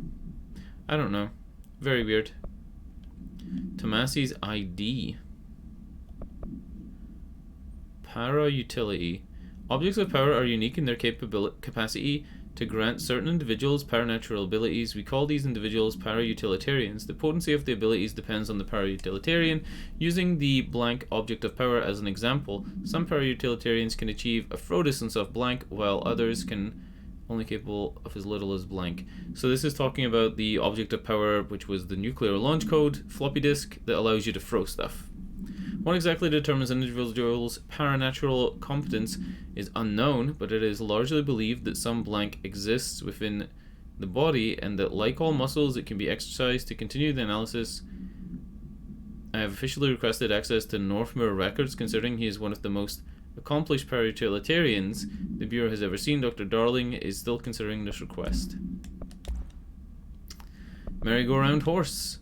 I don't know. Very weird. Tomasi's ID. Para utility. Objects of power are unique in their capacity to grant certain individuals paranatural abilities. We call these individuals para-utilitarians. The potency of the abilities depends on the para-utilitarian. Using the blank object of power as an example, some para-utilitarians can achieve a throw distance of blank, while others can only capable of as little as blank. So this is talking about the object of power, which was the nuclear launch code floppy disk that allows you to throw stuff. What exactly determines an individual's paranatural competence is unknown, but it is largely believed that some blank exists within the body, and that, like all muscles, it can be exercised. To continue the analysis, I have officially requested access to Northmoor records, considering he is one of the most accomplished para-utilitarians the Bureau has ever seen. Dr. Darling is still considering this request. Merry-go-round horse.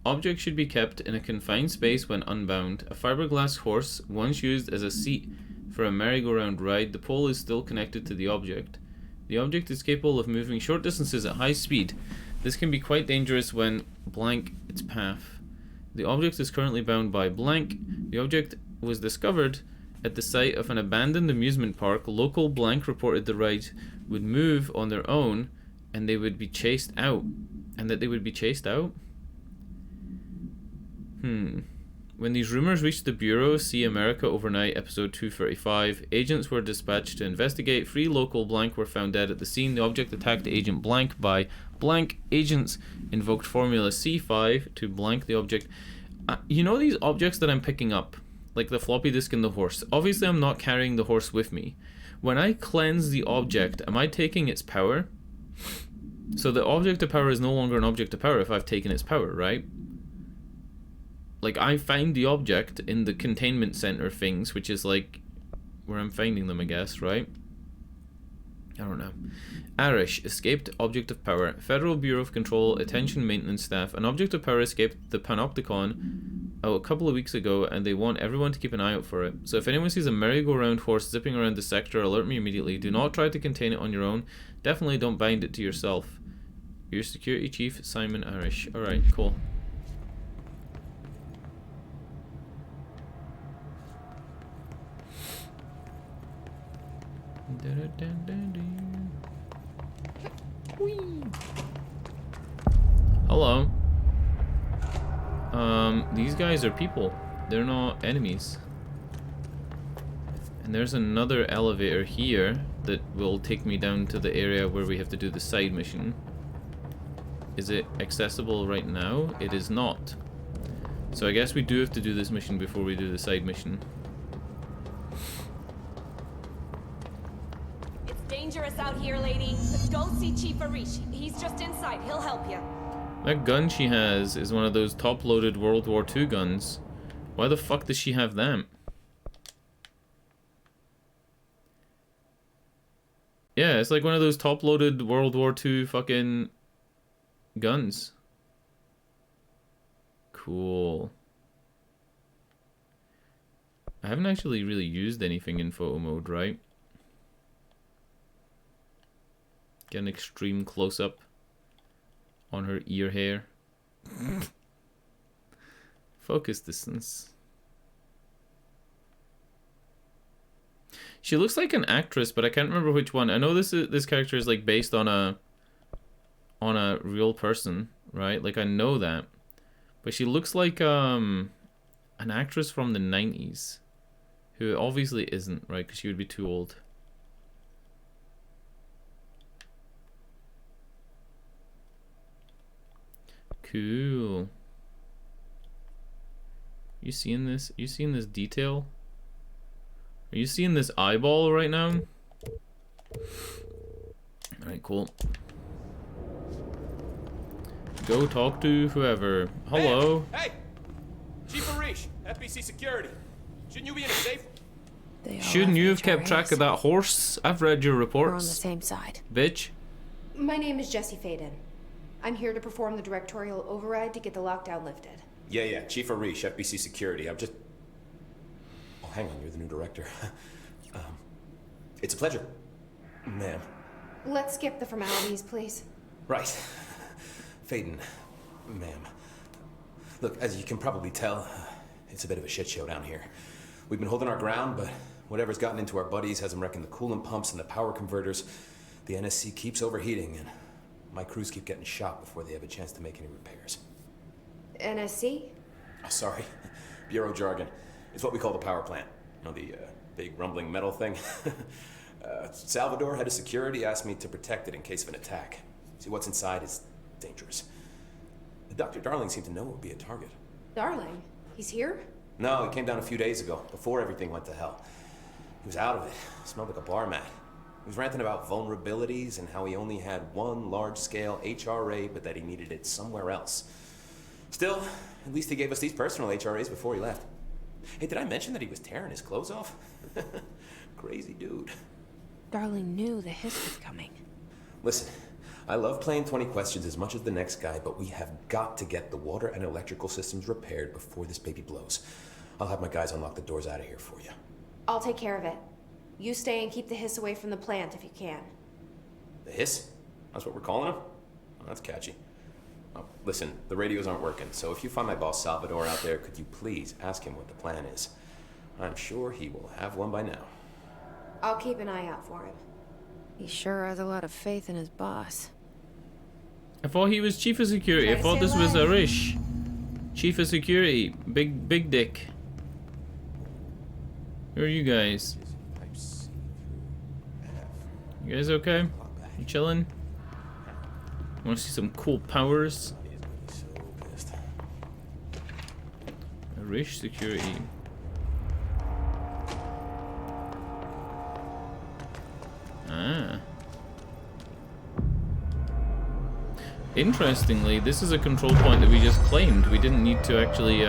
Objects should be kept in a confined space when unbound. A fiberglass horse, once used as a seat for a merry-go-round ride, the pole is still connected to the object. The object is capable of moving short distances at high speed. This can be quite dangerous when blank its path. The object is currently bound by blank. The object was discovered at the site of an abandoned amusement park. Local blank reported the ride would move on their own and they would be chased out. And that they would be chased out? When these rumors reached the Bureau, See America Overnight, episode 235, agents were dispatched to investigate. 3 local blank were found dead at the scene. The object attacked Agent Blank by blank. Agents invoked Formula C5 to blank the object. You know these objects that I'm picking up, like the floppy disk and the horse? Obviously I'm not carrying the horse with me. When I cleanse the object, am I taking its power? So the object of power is no longer an object of power if I've taken its power, right? Like, I find the object in the containment center things, which is like where I'm finding them, I guess, right? I don't know. Arish, escaped object of power. Federal Bureau of Control, attention maintenance staff. An object of power escaped the Panopticon a couple of weeks ago, and they want everyone to keep an eye out for it. So if anyone sees a merry-go-round horse zipping around the sector, alert me immediately. Do not try to contain it on your own. Definitely don't bind it to yourself. Your security chief, Simon Arish. Alright, cool. Hello. These guys are people. They're not enemies. And there's another elevator here that will take me down to the area where we have to do the side mission. Is it accessible right now? It is not. So I guess we do have to do this mission before we do the side mission. Dangerous out here, lady. Go see Chief Arish. He's just inside. He'll help you. That gun she has is one of those top-loaded World War II guns. Why the fuck does she have them? Yeah, it's like one of those top-loaded World War II fucking guns. Cool. I haven't actually really used anything in photo mode, right? Get an extreme close-up on her ear hair. Focus distance. She looks like an actress, but I can't remember which one. I know this character is like based on a real person, right? Like I know that, but she looks like an actress from the 90s, who obviously isn't, right? Because she would be too old. Cool. You seeing this? You seeing this detail? Are you seeing this eyeball right now? Alright, cool. Go talk to whoever. Hello. Hey! Chief Arish, FBC Security. Shouldn't you be in a safe? Shouldn't you have kept track of that horse? I've read your reports. We're on the same side. Bitch. My name is Jesse Faden. I'm here to perform the directorial override to get the lockdown lifted. Yeah, Chief Arish, FBC Security. I'm just... Oh, hang on, you're the new director. It's a pleasure, ma'am. Let's skip the formalities, please. Right. Faden, ma'am. Look, as you can probably tell, it's a bit of a shit show down here. We've been holding our ground, but whatever's gotten into our buddies has them wrecking the coolant pumps and the power converters. The NSC keeps overheating, and my crews keep getting shot before they have a chance to make any repairs. NSC? Oh, sorry. Bureau jargon. It's what we call the power plant. You know, the big rumbling metal thing? Salvador, head of security, asked me to protect it in case of an attack. See, what's inside is dangerous. Dr. Darling seemed to know it would be a target. Darling? He's here? No, he came down a few days ago, before everything went to hell. He was out of it. Smelled like a bar mat. He was ranting about vulnerabilities and how he only had one large-scale HRA, but that he needed it somewhere else. Still, at least he gave us these personal HRAs before he left. Hey, did I mention that he was tearing his clothes off? Crazy dude. Darling knew the hiss was coming. Listen, I love playing 20 questions as much as the next guy, but we have got to get the water and electrical systems repaired before this baby blows. I'll have my guys unlock the doors out of here for you. I'll take care of it. You stay and keep the hiss away from the plant if you can. The hiss? That's what we're calling him? Oh, that's catchy. Oh, listen, the radios aren't working, so if you find my boss Salvador out there, could you please ask him what the plan is? I'm sure he will have one by now. I'll keep an eye out for him. He sure has a lot of faith in his boss. I thought he was chief of security. I thought this was Arish. Chief of security. Big dick. Who are you guys? You guys okay? You chilling? Want to see some cool powers? Arish security. Ah. Interestingly, this is a control point that we just claimed. We didn't need to actually,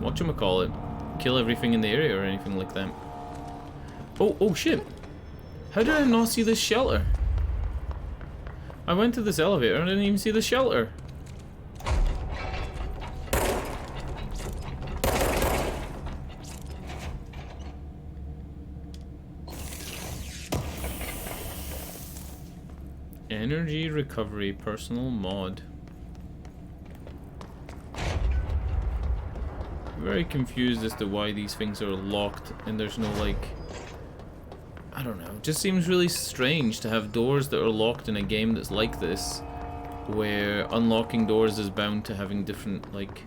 whatchamacallit, kill everything in the area or anything like that. Oh shit! How did I not see this shelter? I went to this elevator and I didn't even see the shelter. Energy recovery personal mod. Very confused as to why these things are locked and there's no, like, I don't know. It just seems really strange to have doors that are locked in a game that's like this, where unlocking doors is bound to having different, like,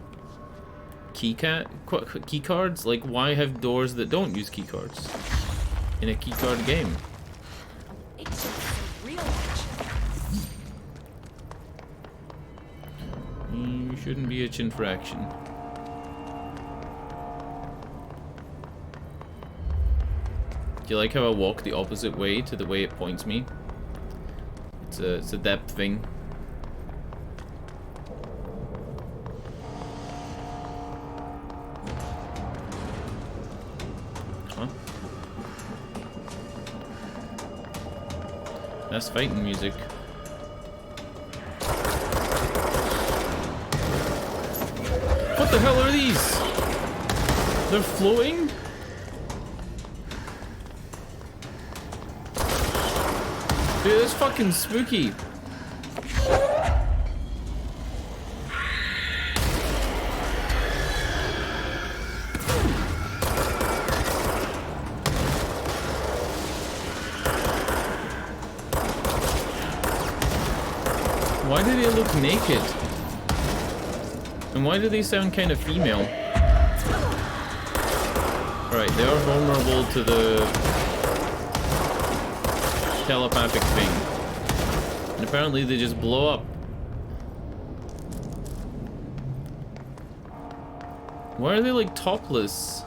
key cards. Like, why have doors that don't use key cards in a key card game? You shouldn't be itching for action. Do you like how I walk the opposite way to the way it points me? It's a depth thing. Huh? That's fighting music. What the hell are these? They're floating? Dude, that's fucking spooky. Why do they look naked? And why do they sound kind of female? Right, they are vulnerable to the telepathic thing. And apparently they just blow up. Why are they like topless?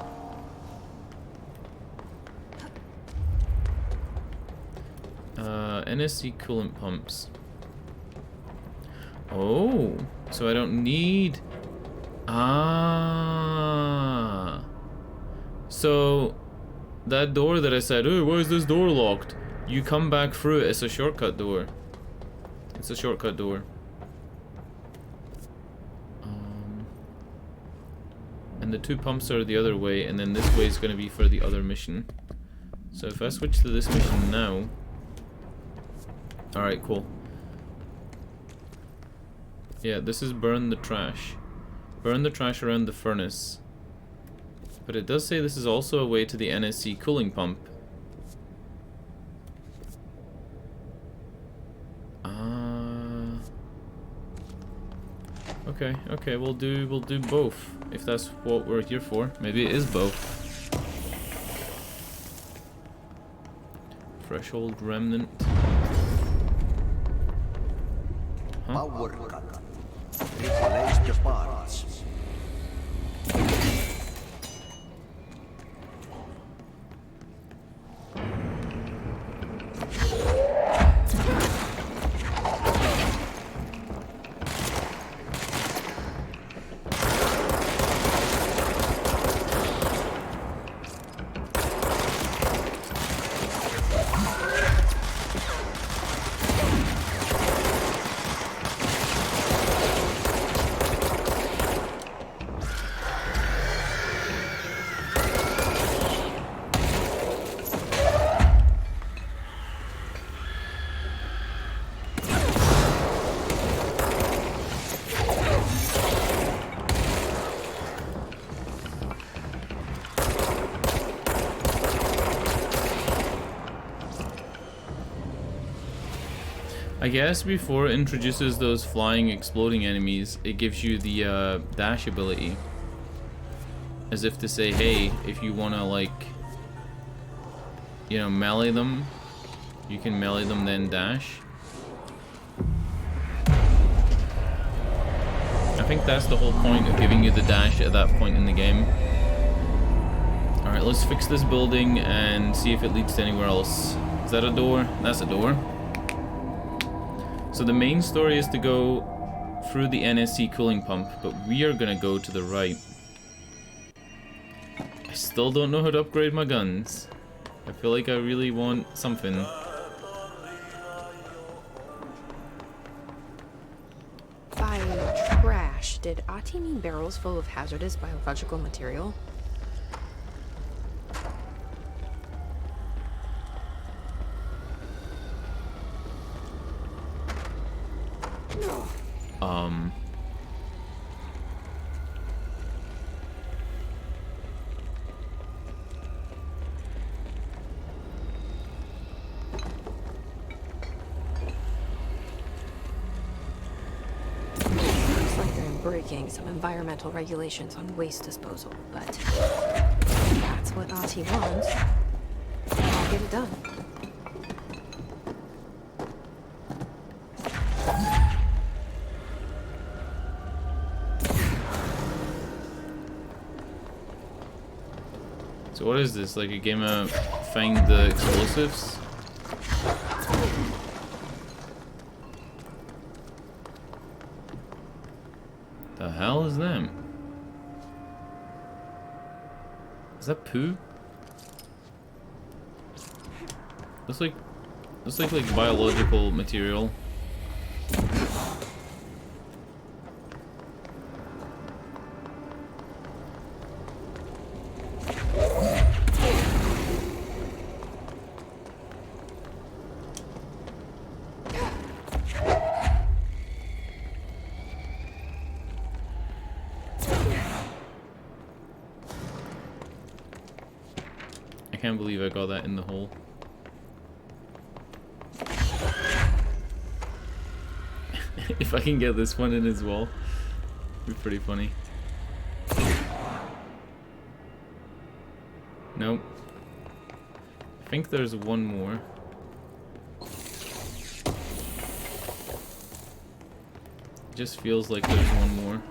NSC coolant pumps. Oh, so I don't need... Ah. So, that door that I said, oh, why is this door locked? You come back through it, it's a shortcut door. It's a shortcut door. And the two pumps are the other way, and then this way is going to be for the other mission. So if I switch to this mission now... Alright, cool. Yeah, this is burn the trash. Burn the trash around the furnace. But it does say this is also a way to the NSC cooling pump. Okay, okay, we'll do both if that's what we're here for. Maybe it is both. Threshold remnant. Huh? Power cut. Replace the parts. I guess before it introduces those flying exploding enemies, it gives you the dash ability. As if to say, hey, if you want to, like, you know, melee them, you can melee them then dash. I think that's the whole point of giving you the dash at that point in the game. Alright, let's fix this building and see if it leads to anywhere else. Is that a door? That's a door. So the main story is to go through the NSC cooling pump, but we are gonna go to the right. I still don't know how to upgrade my guns. I feel like I really want something. By trash, did Ati mean barrels full of hazardous biological material? Looks like they're breaking some environmental regulations on waste disposal, but that's what Ati wants. I'll get it done. So what is this, like a game of find the explosives? The hell is them? Is that poo? Looks like biological material. I can't believe I got that in the hole. If I can get this one in as well, it'd be pretty funny. Nope. I think there's one more. It just feels like there's one more.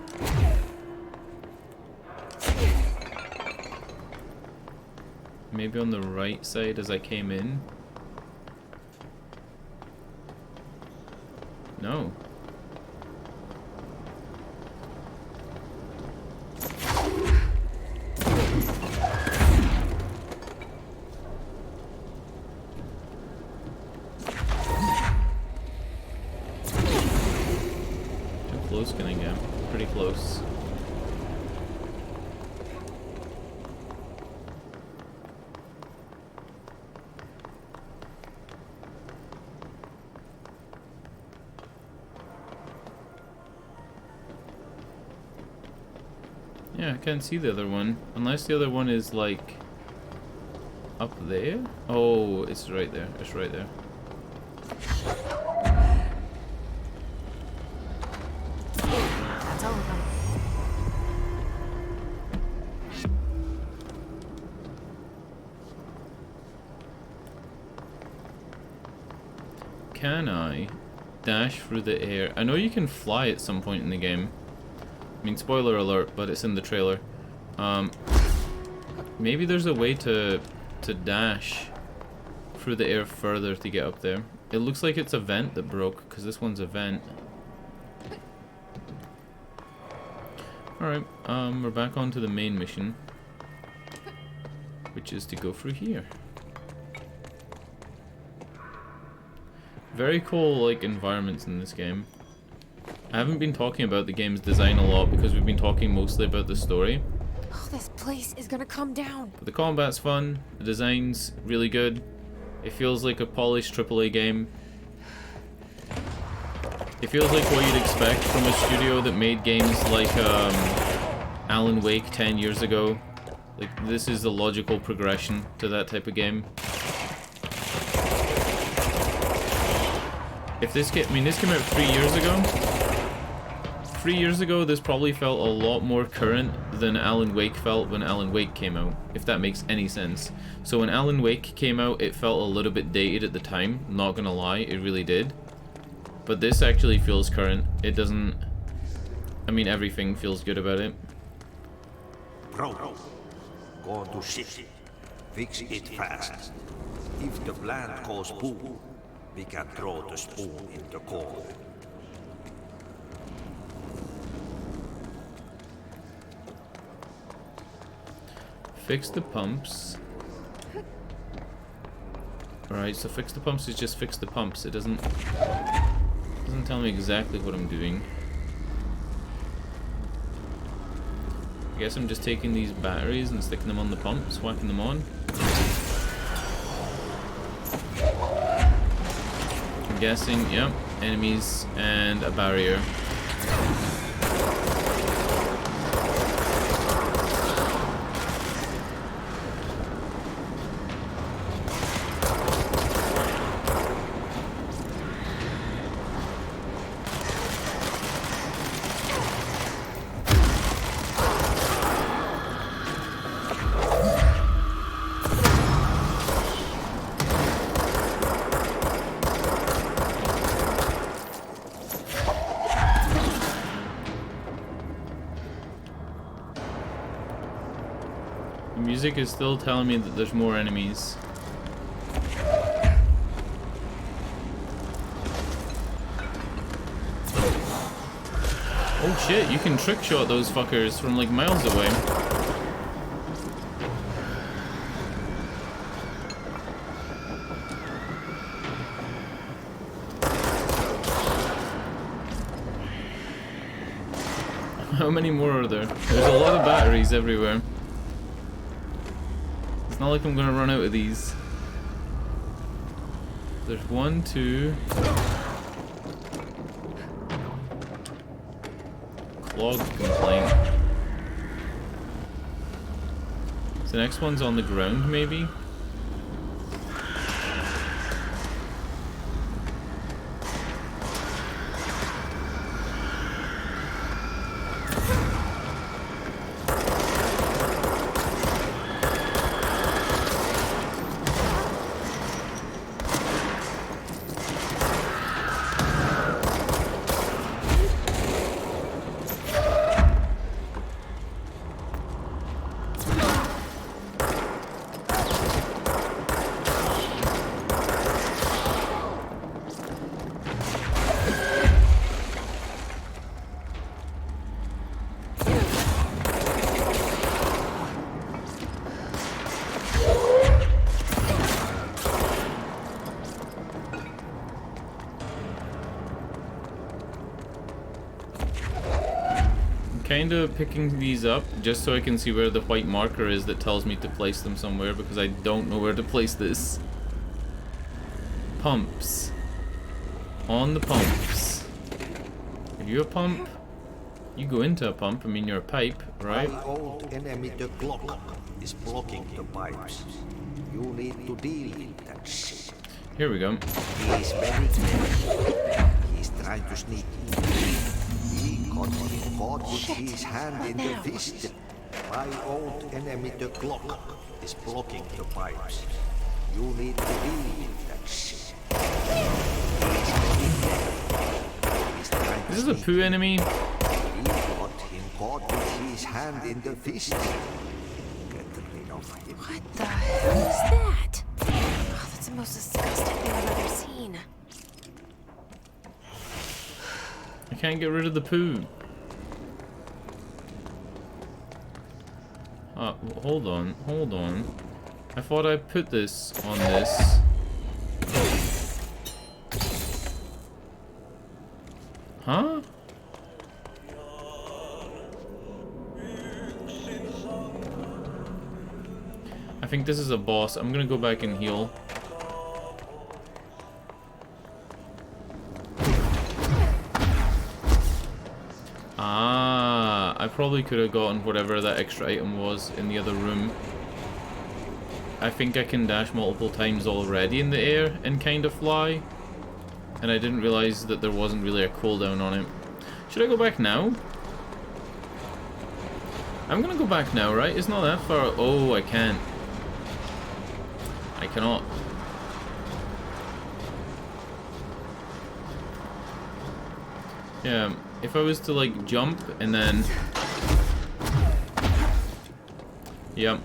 Maybe on the right side as I came in? No. How close can I get? Pretty close. Yeah, I can't see the other one. Unless the other one is like up there? Oh, it's right there. It's right there. That's all of them. Can I dash through the air? I know you can fly at some point in the game. I mean, spoiler alert, but it's in the trailer. Maybe there's a way to dash through the air further to get up there. It looks like it's a vent that broke, because this one's a vent. Alright, we're back onto the main mission, which is to go through here. Very cool, like, environments in this game. I haven't been talking about the game's design a lot because we've been talking mostly about the story. Oh, this place is gonna come down. But the combat's fun, the design's really good. It feels like a polished AAA game. It feels like what you'd expect from a studio that made games like Alan Wake 10 years ago. Like, this is the logical progression to that type of game. If this came, I mean, this came out 3 years ago. 3 years ago, this probably felt a lot more current than Alan Wake felt when Alan Wake came out, if that makes any sense. So when Alan Wake came out, it felt a little bit dated at the time, not gonna lie, it really did. But this actually feels current. It doesn't... I mean, everything feels good about it. Bro, go to ship. Fix it fast. If the plant goes boom, we can throw the spoon in the coal. Fix the pumps. Alright, so fix the pumps is just fix the pumps. It doesn't tell me exactly what I'm doing. I guess I'm just taking these batteries and sticking them on the pumps, whacking them on. I'm guessing, yep, enemies and a barrier. Music is still telling me that there's more enemies. Oh shit, you can trick shot those fuckers from like miles away. How many more are there? There's a lot of batteries everywhere. It's not like I'm gonna run out of these. There's 1, 2. Clogged complaint. So the next one's on the ground, maybe? Kind of picking these up just so I can see where the white marker is that tells me to place them somewhere, because I don't know where to place this. Pumps. On the pumps. Are you a pump? You go into a pump, I mean you're a pipe, right? My old enemy, the clock, is blocking the pipes. You need to deal with that shit. Here we go. He's very clever. He's trying to sneak in. He got him caught with his hand in the fist. My old enemy, the clock, is blocking the pipes. You need to deal with that shit. This is a poo enemy. He got him caught with his hand in the fist. Get rid of him. What the hell is that? Oh, that's the most disgusting thing I've ever seen. I can't get rid of the poo. Hold on, hold on. I thought I put this on this. Huh? I think this is a boss. I'm gonna go back and heal. Ah, I probably could have gotten whatever that extra item was in the other room. I think I can dash multiple times already in the air and kind of fly. And I didn't realize that there wasn't really a cooldown on it. Should I go back now? I'm gonna go back now, right? It's not that far. Oh, I can't. I cannot. Yeah, if I was to like jump and then... Yep.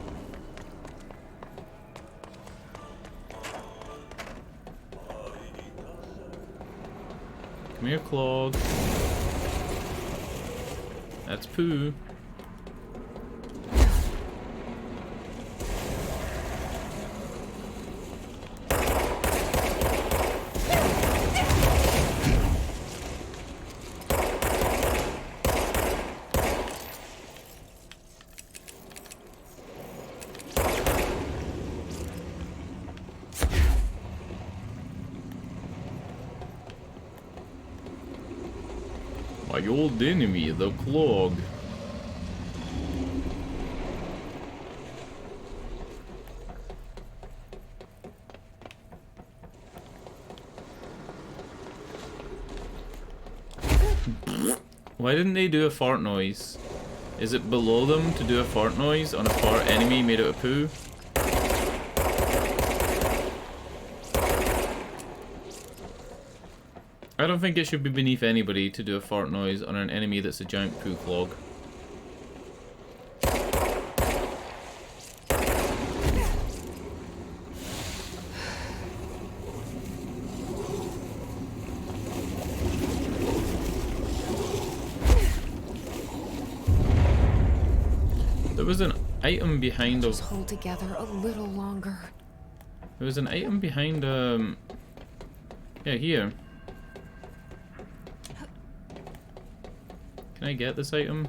Come here, Clog. That's poo. My old enemy, the Clog. Why didn't they do a fart noise? Is it below them to do a fart noise on a fart enemy made out of poo? I don't think it should be beneath anybody to do a fart noise on an enemy that's a giant poo clog. There was an item behind Just hold together a little longer. There was an item behind yeah, here. Can I get this item?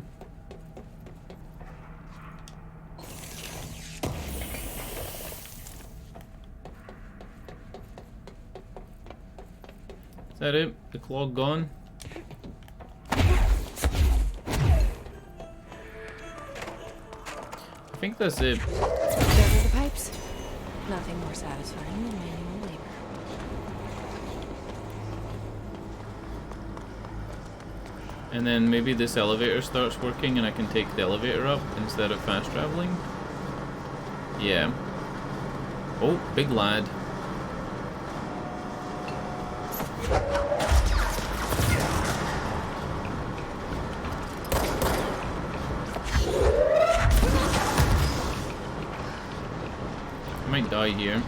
Is that it? The clog gone? I think that's it. Get rid of the pipes. Nothing more satisfying than manual labor. And then maybe this elevator starts working and I can take the elevator up instead of fast traveling. Yeah. Oh, big lad. I might die here.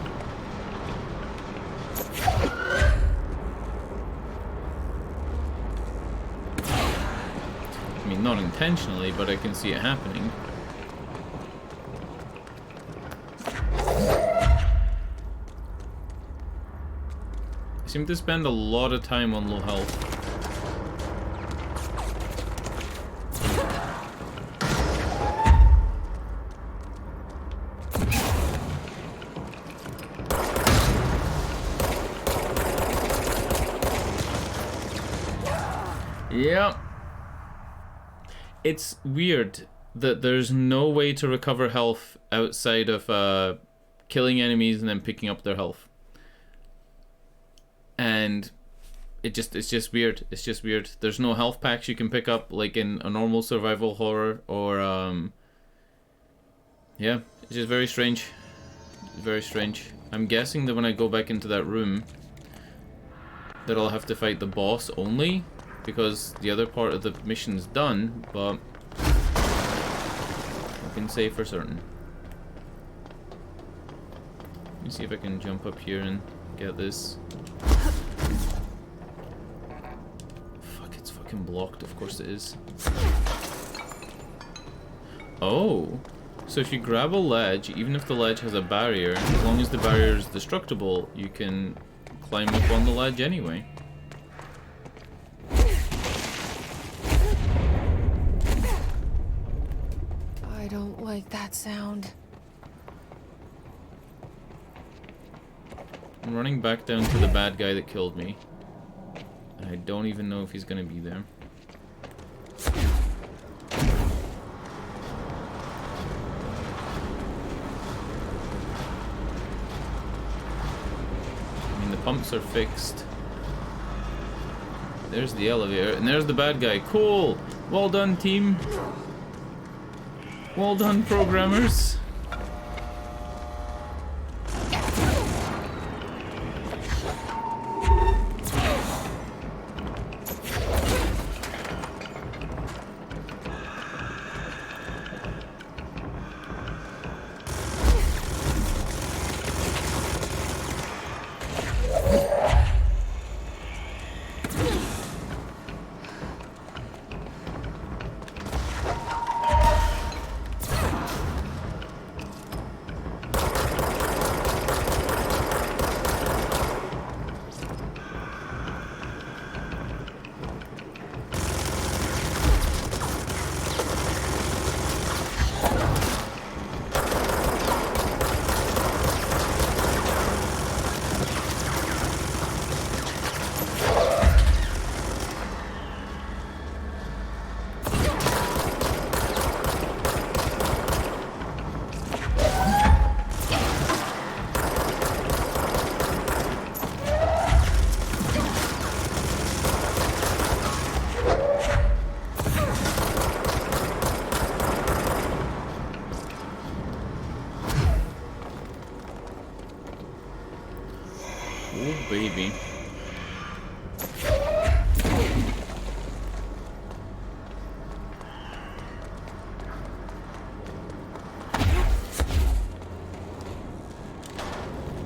I mean, not intentionally, but I can see it happening. I seem to spend a lot of time on low health. Yep. It's weird that there's no way to recover health outside of killing enemies and then picking up their health. And it's just weird. It's just weird. There's no health packs you can pick up like in a normal survival horror or yeah, it's just very strange. Very strange. I'm guessing that when I go back into that room that I'll have to fight the boss only because the other part of the mission's done, but I can say for certain. Let me see if I can jump up here and get this. Fuck, it's fucking blocked. Of course it is. Oh. So if you grab a ledge, even if the ledge has a barrier, as long as the barrier is destructible, you can climb up on the ledge anyway. I don't like that sound. I'm running back down to the bad guy that killed me. I don't even know if he's gonna be there. I mean, the pumps are fixed. There's the elevator, and there's the bad guy. Cool! Well done, team. Well done, programmers. Oh, baby.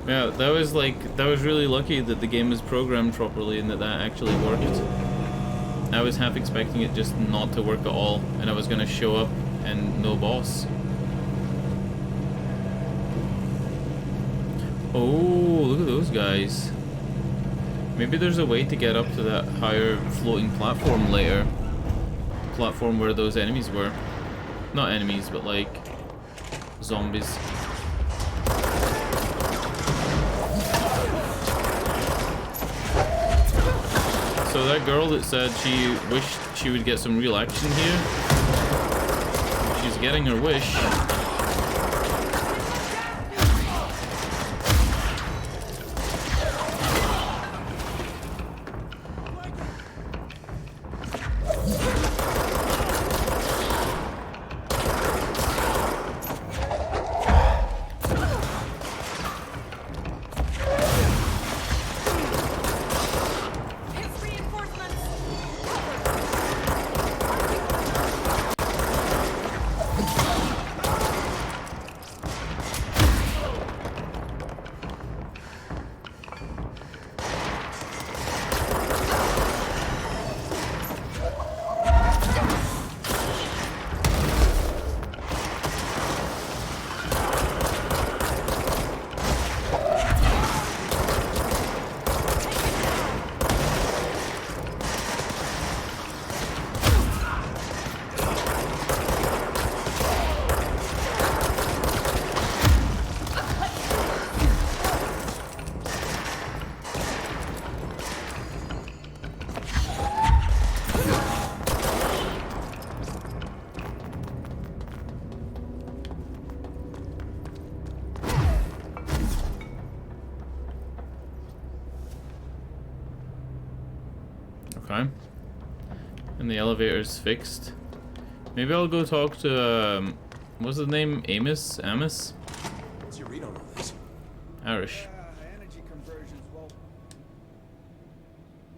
Yeah, that was really lucky that the game was programmed properly and that actually worked. I was half expecting it just not to work at all, and I was gonna show up and no boss. Oh, look at those guys. Maybe there's a way to get up to that higher floating platform later. The platform where those enemies were. Not enemies, but like zombies. So that girl that said she wished she would get some real action here, she's getting her wish. Okay. And the elevator's fixed. Maybe I'll go talk to, what's his name? Amos? What's your read on all this? Irish. Energy conversions, well,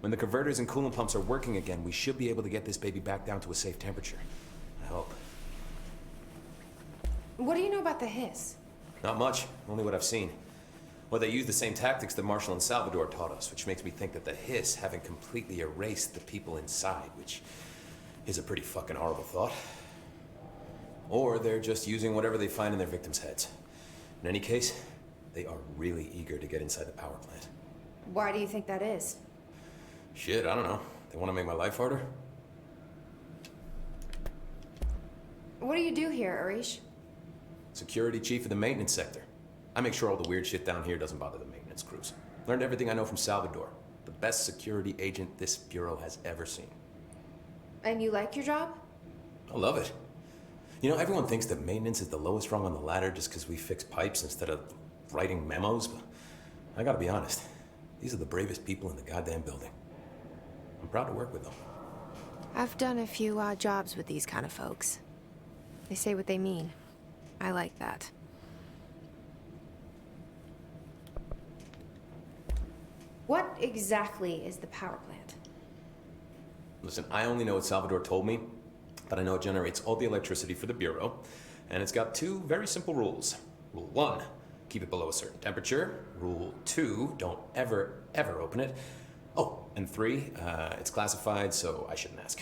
When the converters and coolant pumps are working again, we should be able to get this baby back down to a safe temperature. I hope. What do you know about the hiss? Not much, only what I've seen. Well, they use the same tactics that Marshall and Salvador taught us, which makes me think that the hiss haven't completely erased the people inside, which is a pretty fucking horrible thought. Or they're just using whatever they find in their victims' heads. In any case, they are really eager to get inside the power plant. Why do you think that is? Shit, I don't know. They want to make my life harder? What do you do here, Arish? Security chief of the maintenance sector. I make sure all the weird shit down here doesn't bother the maintenance crews. Learned everything I know from Salvador. The best security agent this bureau has ever seen. And you like your job? I love it. You know, everyone thinks that maintenance is the lowest rung on the ladder just because we fix pipes instead of writing memos, but I gotta be honest. These are the bravest people in the goddamn building. I'm proud to work with them. I've done a few odd jobs with these kind of folks. They say what they mean. I like that. What exactly is the power plant? Listen, I only know what Salvador told me, but I know it generates all the electricity for the Bureau, and it's got two very simple rules. Rule 1, keep it below a certain temperature. Rule 2, don't ever, ever open it. Oh, and 3, it's classified, so I shouldn't ask.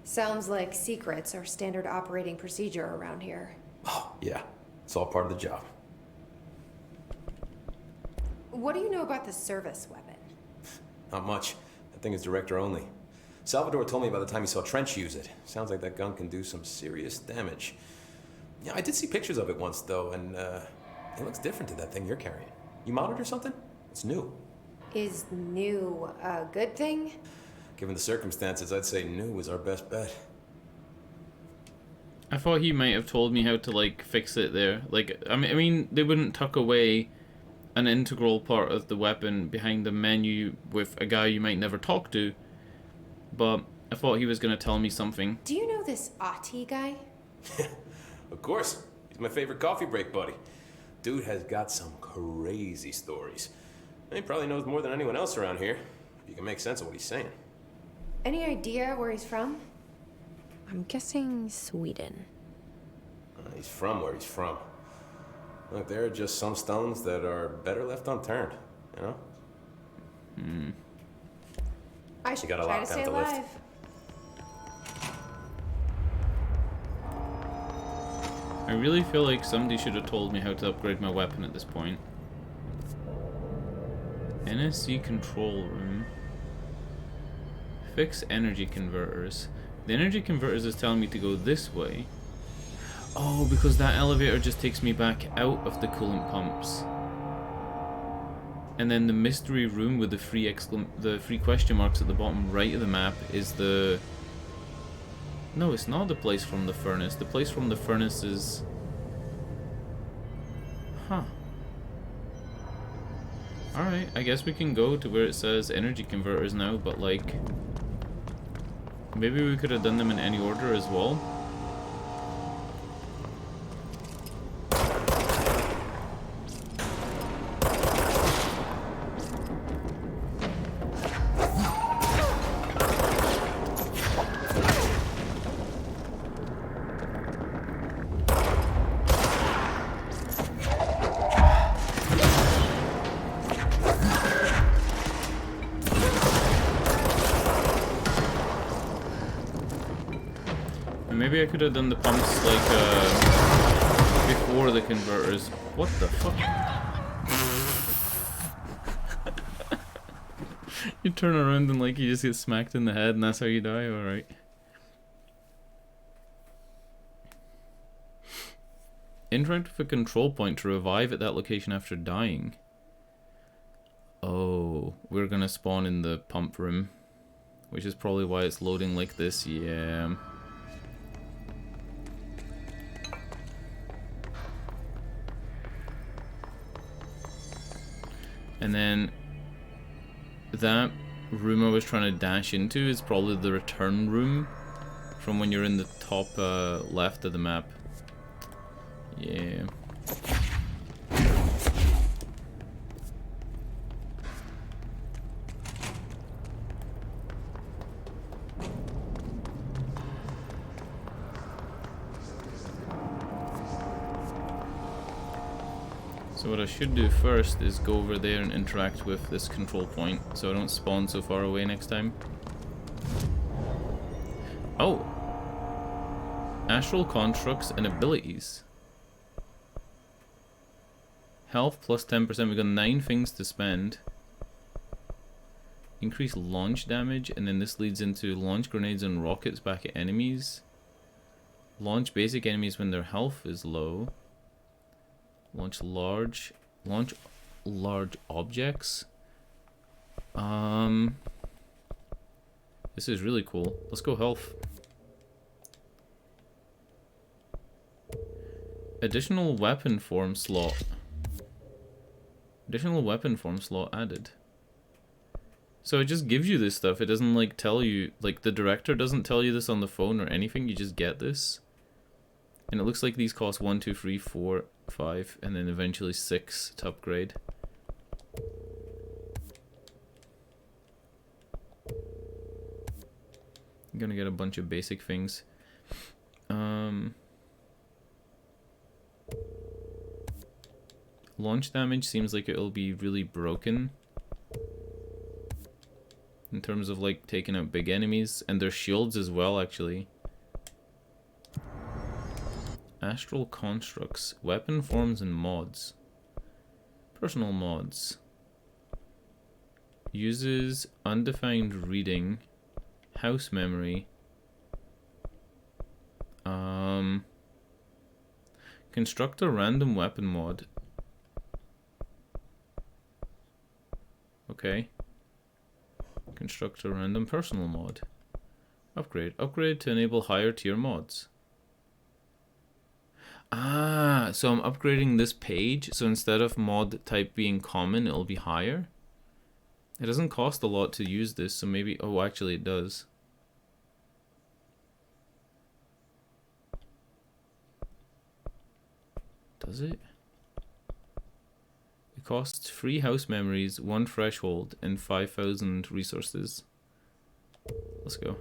Sounds like secrets are standard operating procedure around here. Oh, yeah. It's all part of the job. What do you know about the service weapon? Not much. That thing is director only. Salvador told me by the time he saw Trench use it. Sounds like that gun can do some serious damage. Yeah, I did see pictures of it once, though, and it looks different to that thing you're carrying. You modded or something? It's new. Is new a good thing? Given the circumstances, I'd say new is our best bet. I thought he might have told me how to, like, fix it there. Like, I mean, they wouldn't tuck away an integral part of the weapon behind the menu with a guy you might never talk to. But I thought he was going to tell me something. Do you know this Ati guy? Of course. He's my favorite coffee break buddy. Dude has got some crazy stories. And he probably knows more than anyone else around here. If you can make sense of what he's saying. Any idea where he's from? I'm guessing Sweden. He's from where he's from. Look, there are just some stones that are better left unturned, you know? I should got a try lot to down stay to lift. alive. I really feel like somebody should have told me how to upgrade my weapon at this point. NSC control room. Fix energy converters. The energy converters is telling me to go this way. Oh, because that elevator just takes me back out of the coolant pumps. And then the mystery room with the three question marks at the bottom right of the map is the... No, it's not the place from the furnace. The place from the furnace is... Huh. Alright, I guess we can go to where it says energy converters now, but like... Maybe we could have done them in any order as well. Maybe I could have done the pumps like before the converters. What the fuck? You turn around and like you just get smacked in the head and that's how you die? Alright. Interact with a control point to revive at that location after dying. Oh, we're gonna spawn in the pump room. Which is probably why it's loading like this, yeah. And then that room I was trying to dash into is probably the return room from when you're in the top left of the map. Yeah. So what I should do first is go over there and interact with this control point so I don't spawn so far away next time. Oh! Astral constructs and abilities. Health plus 10%. We've got 9 things to spend. Increase launch damage, and then this leads into launch grenades and rockets back at enemies. Launch basic enemies when their health is low. Launch large objects. This is really cool. Let's go health. Additional weapon form slot. Additional weapon form slot added. So it just gives you this stuff. It doesn't like tell you, like the director doesn't tell you this on the phone or anything. You just get this. And it looks like these cost 1, 2, 3, 4, 5, and then eventually 6 to upgrade. I'm gonna get a bunch of basic things. Launch damage seems like it'll be really broken in terms of like taking out big enemies, and their shields as well actually. Astral constructs, weapon forms and mods. Personal mods. Uses undefined reading, house memory. Construct a random weapon mod. Okay. Construct a random personal mod. Upgrade. Upgrade to enable higher tier mods. Ah, so I'm upgrading this page, so instead of mod type being common, it'll be higher. It doesn't cost a lot to use this, so maybe... Oh, actually it does. Does it? It costs 3 house memories, 1 threshold, and 5,000 resources. Let's go.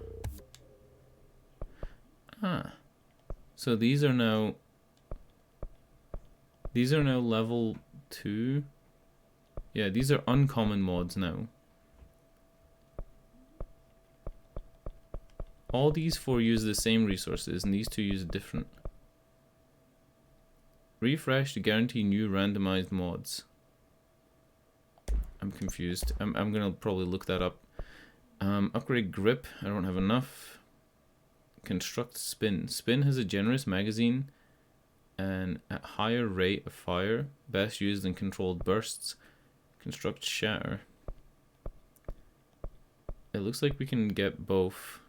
Ah. So these are now... These are now level 2. Yeah, these are uncommon mods now. All these 4 use the same resources, and these 2 use different. Refresh to guarantee new randomized mods. I'm confused. I'm gonna probably look that up. Upgrade grip. I don't have enough. Construct spin. Spin has a generous magazine and at higher rate of fire, best used in controlled bursts. Construct shatter. It looks like we can get both.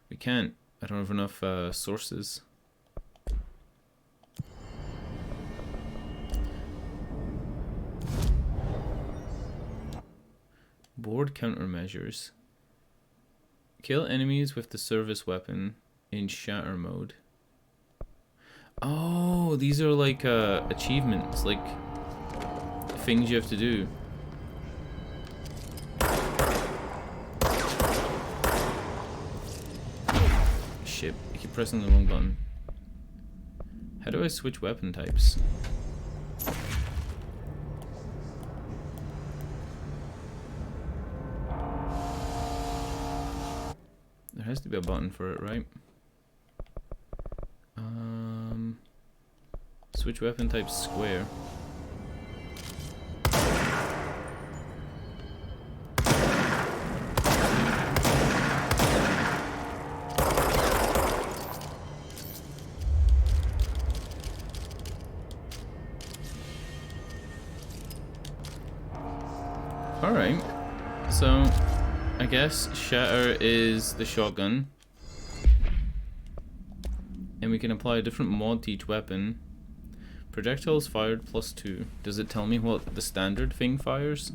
We can't. I don't have enough sources. Board countermeasures. Kill enemies with the service weapon in shatter mode. Oh, these are like achievements, like things you have to do. Shit, I keep pressing the wrong button. How do I switch weapon types? There has to be a button for it, right? Switch weapon type square. Alright, so I guess shatter is the shotgun, and we can apply a different mod to each weapon. Projectiles fired +2. Does it tell me what the standard thing fires?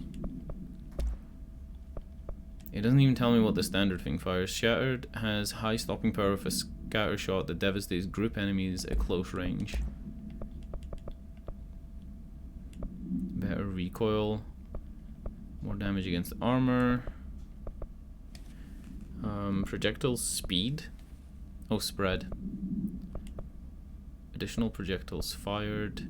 It doesn't even tell me what the standard thing fires. Shattered has high stopping power with a scatter shot that devastates group enemies at close range. Better recoil. More damage against armor. Projectile speed. Oh, spread. Additional projectiles fired.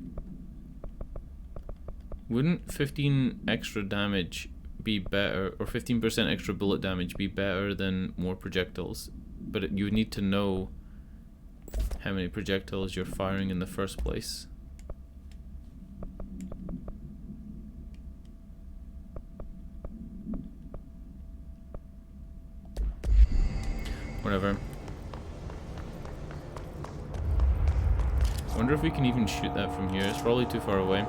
Wouldn't 15 extra damage be better, or 15% extra bullet damage be better than more projectiles? But you would need to know how many projectiles you're firing in the first place. Whatever. I wonder if we can even shoot that from here. It's probably too far away.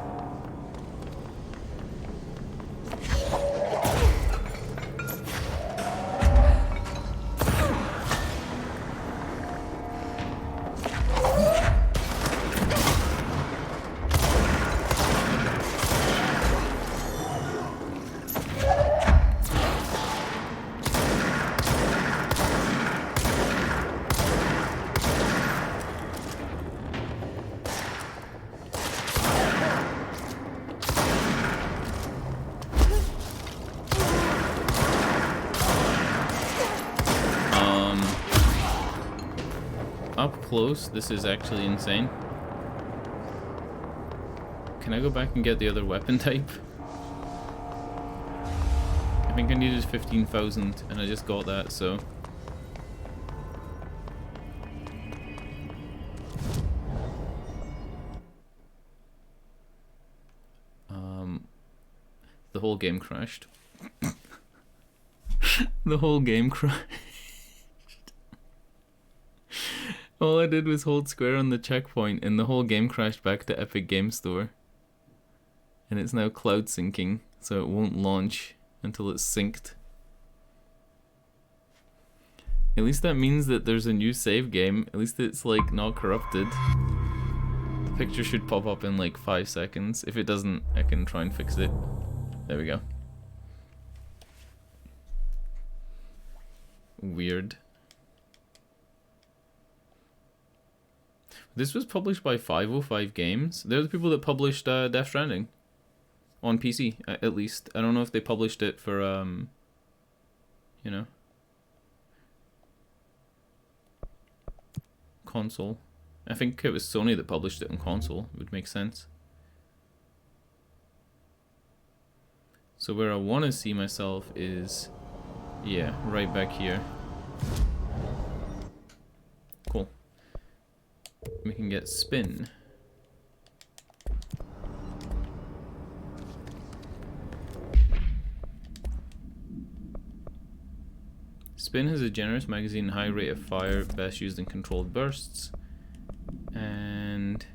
Up close, this is actually insane. Can I go back and get the other weapon type? I think I needed 15,000 and I just got that, so... The whole game crashed. The whole game crashed. All I did was hold square on the checkpoint and the whole game crashed back to Epic Game Store. And it's now cloud syncing, so it won't launch until it's synced. At least that means that there's a new save game. At least it's like not corrupted. The picture should pop up in like 5 seconds. If it doesn't, I can try and fix it. There we go. Weird. This was published by 505 Games. They're the people that published Death Stranding. On PC, at least. I don't know if they published it for, you know, console. I think it was Sony that published it on console. It would make sense. So where I want to see myself is, yeah, right back here. Cool. We can get spin. Spin has a generous magazine, high rate of fire, best used in controlled bursts. And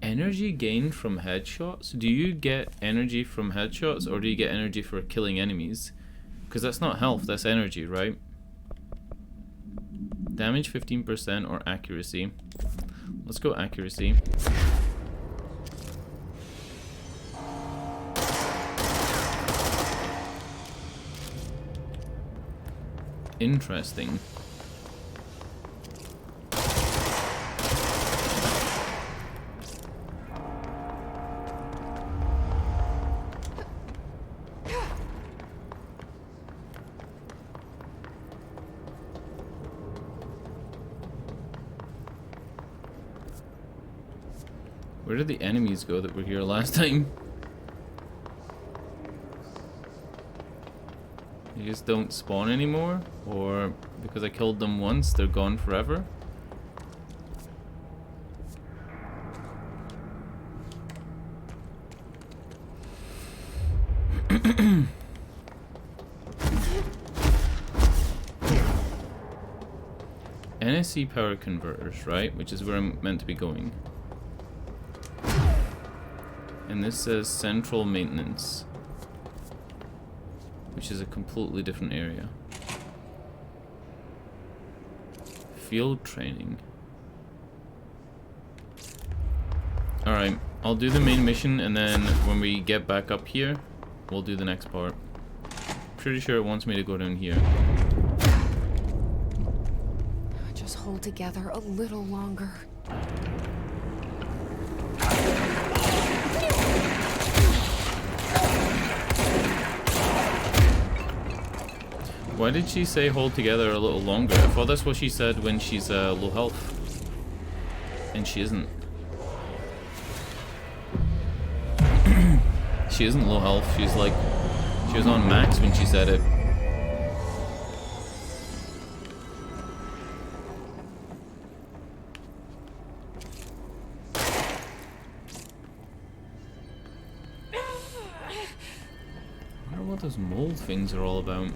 energy gained from headshots? Do you get energy from headshots or do you get energy for killing enemies? Because that's not health, that's energy, right? Damage 15% or accuracy. Let's go accuracy. Interesting. Where did the enemies go that were here last time? They just don't spawn anymore? Or because I killed them once, they're gone forever? NSC power converters, right? Which is where I'm meant to be going. And this says central maintenance, which is a completely different area. Field training. Alright, I'll do the main mission, and then when we get back up here, we'll do the next part. Pretty sure it wants me to go down here. Just hold together a little longer. Why did she say hold together a little longer? I thought that's what she said when she's low health. And she isn't. She isn't low health, she's like... She was on max when she said it. I wonder what those mold things are all about.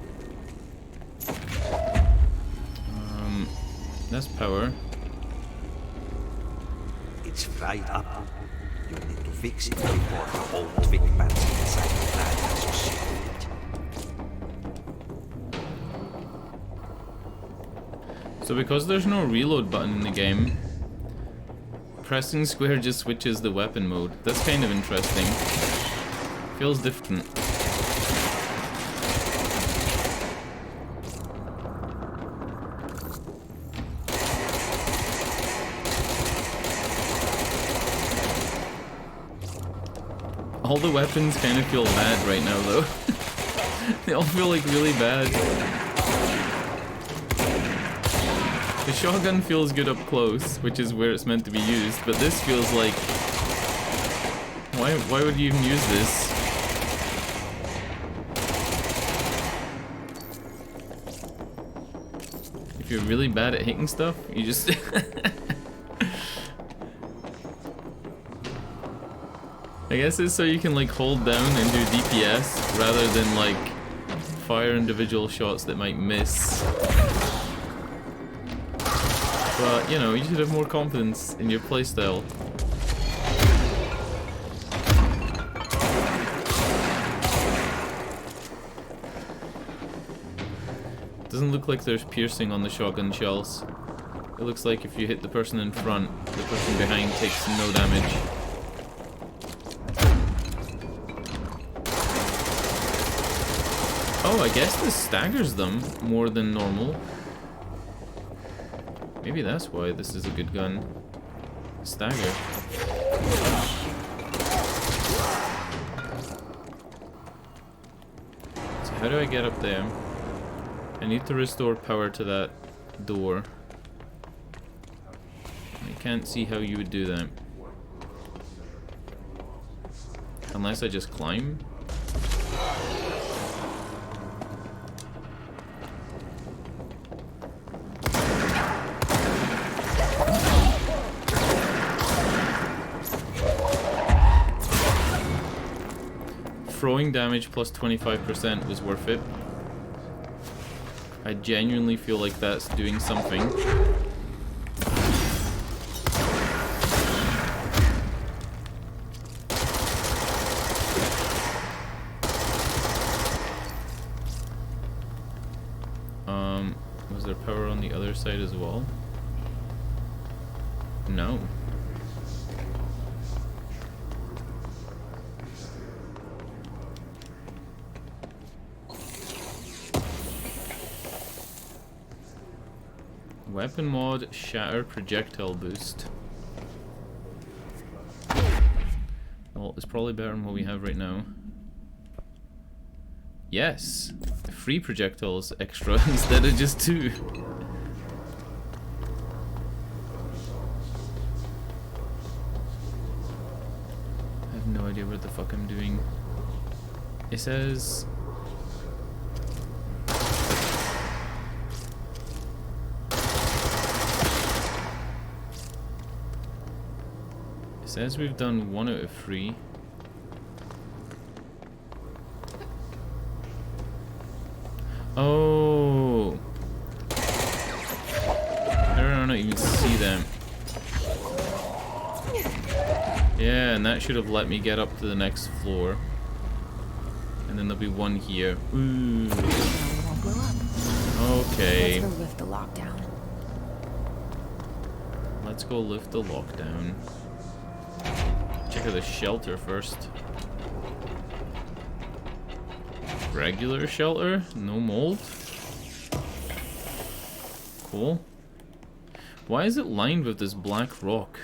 That's power. It's fried up. You need to fix it before the old twig pants inside the plant associated. So because there's no reload button in the game, pressing square just switches the weapon mode. That's kind of interesting. Feels different. All the weapons kind of feel bad right now, though. They all feel like really bad. The shotgun feels good up close, which is where it's meant to be used, but this feels like... Why would you even use this? If you're really bad at hitting stuff, you just... I guess it's so you can like hold down and do DPS rather than like fire individual shots that might miss. But you know, you should have more confidence in your playstyle. Doesn't look like there's piercing on the shotgun shells. It looks like if you hit the person in front, the person behind takes no damage. Oh, I guess this staggers them more than normal. Maybe that's why this is a good gun. Stagger. So how do I get up there? I need to restore power to that door. I can't see how you would do that. Unless I just climb? Throwing damage plus 25% was worth it. I genuinely feel like that's doing something. Was there power on the other side as well? No. Weapon mod, shatter projectile boost. Well, it's probably better than what we have right now. Yes! 3 projectiles extra instead of just 2. I have no idea what the fuck I'm doing. It says... It says we've done 1 out of 3. Oh! I don't even see them. Yeah, and that should have let me get up to the next floor. And then there'll be 1 here. Ooh. Okay. Let's go lift the lockdown. let's go lift the lockdown. Check out the shelter first. Regular shelter, no mold. Cool. Why is it lined with this black rock?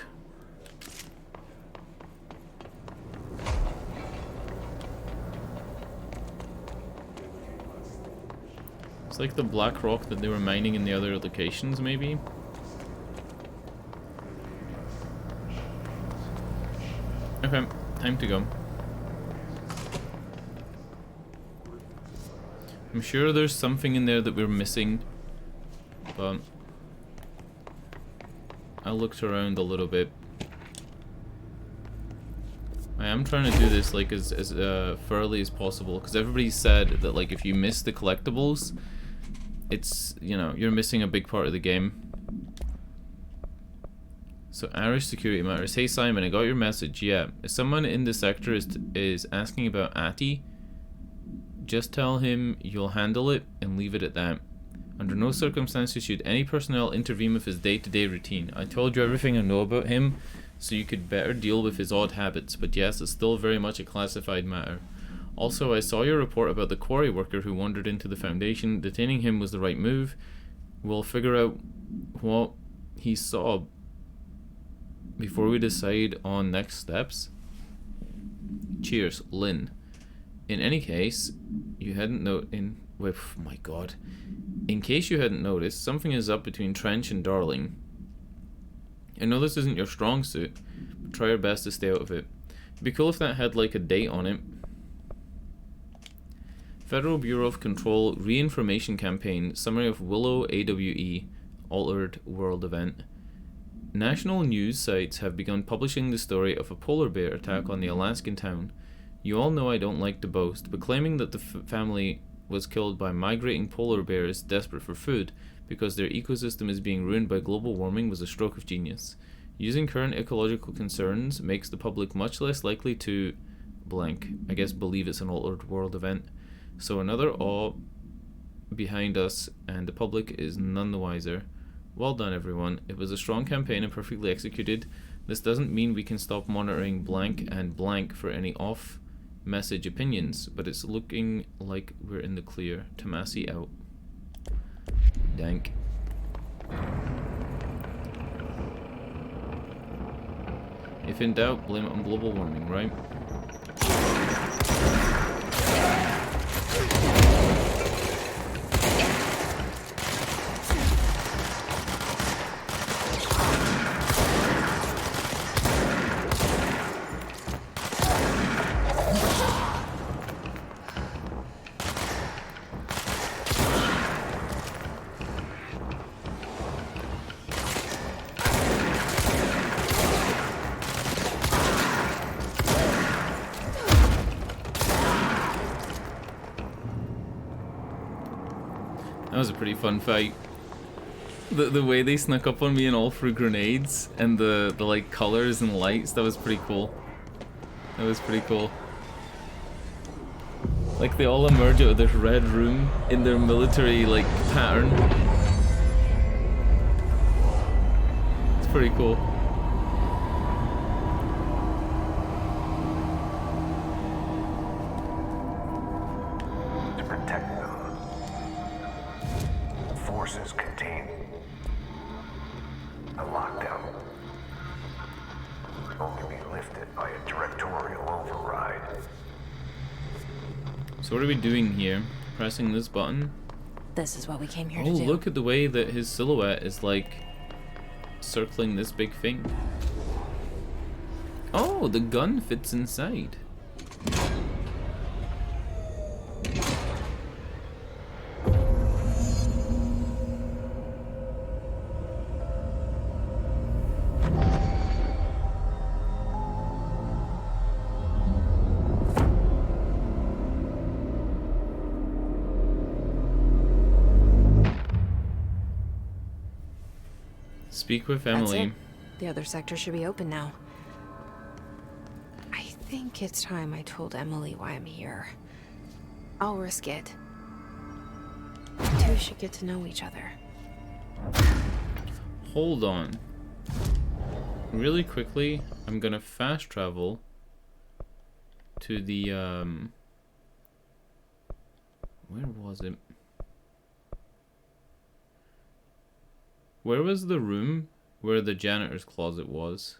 It's like the black rock that they were mining in the other locations, maybe? Okay, time to go. I'm sure there's something in there that we're missing, but I looked around a little bit. I am trying to do this like as thoroughly as possible, because everybody said that like if you miss the collectibles, it's, you know, you're missing a big part of the game. So Irish security matters. Hey Simon, I got your message. Yeah, if someone in the sector is asking about Atty, just tell him you'll handle it and leave it at that. Under no circumstances should any personnel intervene with his day-to-day routine. I told you everything I know about him, so you could better deal with his odd habits, but yes, it's still very much a classified matter. Also, I saw your report about the quarry worker who wandered into the Foundation. Detaining him was the right move. We'll figure out what he saw before we decide on next steps. Cheers, Lynn. In any case, you hadn't my god. In case you hadn't noticed, something is up between Trench and Darling. I know this isn't your strong suit, but try your best to stay out of it. It'd be cool if that had like a date on it. Federal Bureau of Control Reinformation Campaign, summary of Willow AWE, Altered World event. National news sites have begun publishing the story of a polar bear attack on the Alaskan town. You all know I don't like to boast, but claiming that the family was killed by migrating polar bears desperate for food because their ecosystem is being ruined by global warming was a stroke of genius. Using current ecological concerns makes the public much less likely to blank, I guess believe it's an altered world event. So another awe behind us, and the public is none the wiser. Well done everyone, it was a strong campaign and perfectly executed. This doesn't mean we can stop monitoring blank and blank for any off message opinions, but it's looking like we're in the clear. Tomasi out. Dank. If in doubt, blame it on global warming, right? That was a pretty fun fight. The way they snuck up on me and all threw grenades and the like colors and lights, that was pretty cool. That was pretty cool. Like they all emerge out of this red room in their military like pattern. It's pretty cool. To protect them. Forces contain the lockdown. Only be lifted by a directorial override. So what are we doing here? Pressing this button? This is what we came here to to do. Oh, look at the way that his silhouette is like circling this big thing. Oh, the gun fits inside. Speak with Emily. That's it. The other sector should be open now. I think it's time I told Emily why I'm here. I'll risk it. The two should get to know each other. Hold on. really quickly, I'm gonna fast travel to the where was it? Where was the room where the janitor's closet was?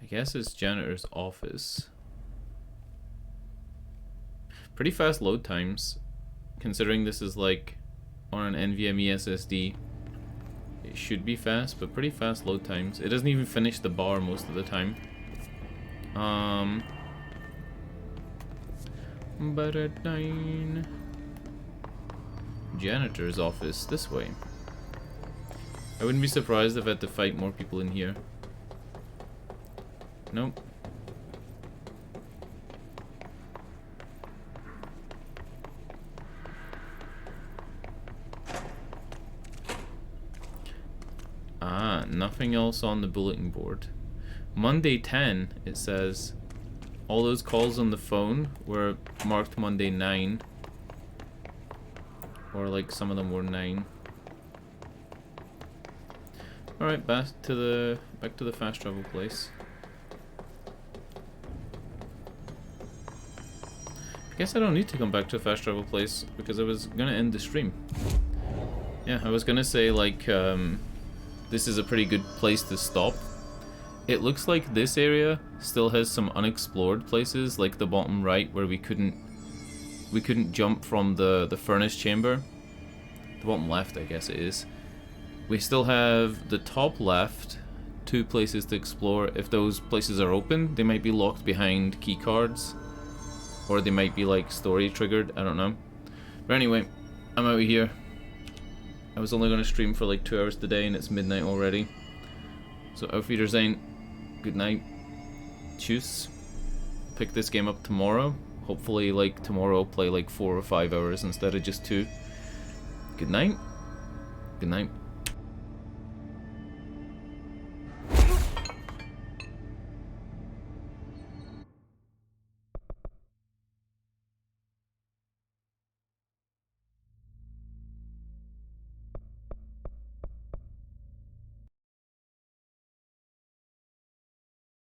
I guess it's janitor's office. Pretty fast load times, considering this is like on an NVMe SSD. It should be fast, but pretty fast load times. It doesn't even finish the bar most of the time. But at 9. Janitor's office this way. I wouldn't be surprised if I had to fight more people in here. Nope. Ah, nothing else on the bulletin board. Monday 10, it says all those calls on the phone were marked Monday 9. Or like some of them were 9. Alright, back to the fast travel place. I guess I don't need to come back to a fast travel place because I was gonna end the stream. Yeah, I was gonna say like this is a pretty good place to stop. It looks like this area still has some unexplored places, like the bottom right where we couldn't jump from the furnace chamber. The bottom left, I guess it is. We still have the top left, 2 places to explore. If those places are open, they might be locked behind key cards, or they might be like story triggered, I don't know. But anyway, I'm out of here. I was only going to stream for like 2 hours today and it's midnight already. So auf Wiedersehen, good night, tschüss. Pick this game up tomorrow. Hopefully like tomorrow I'll play like 4 or 5 hours instead of just 2. Good night. Good night.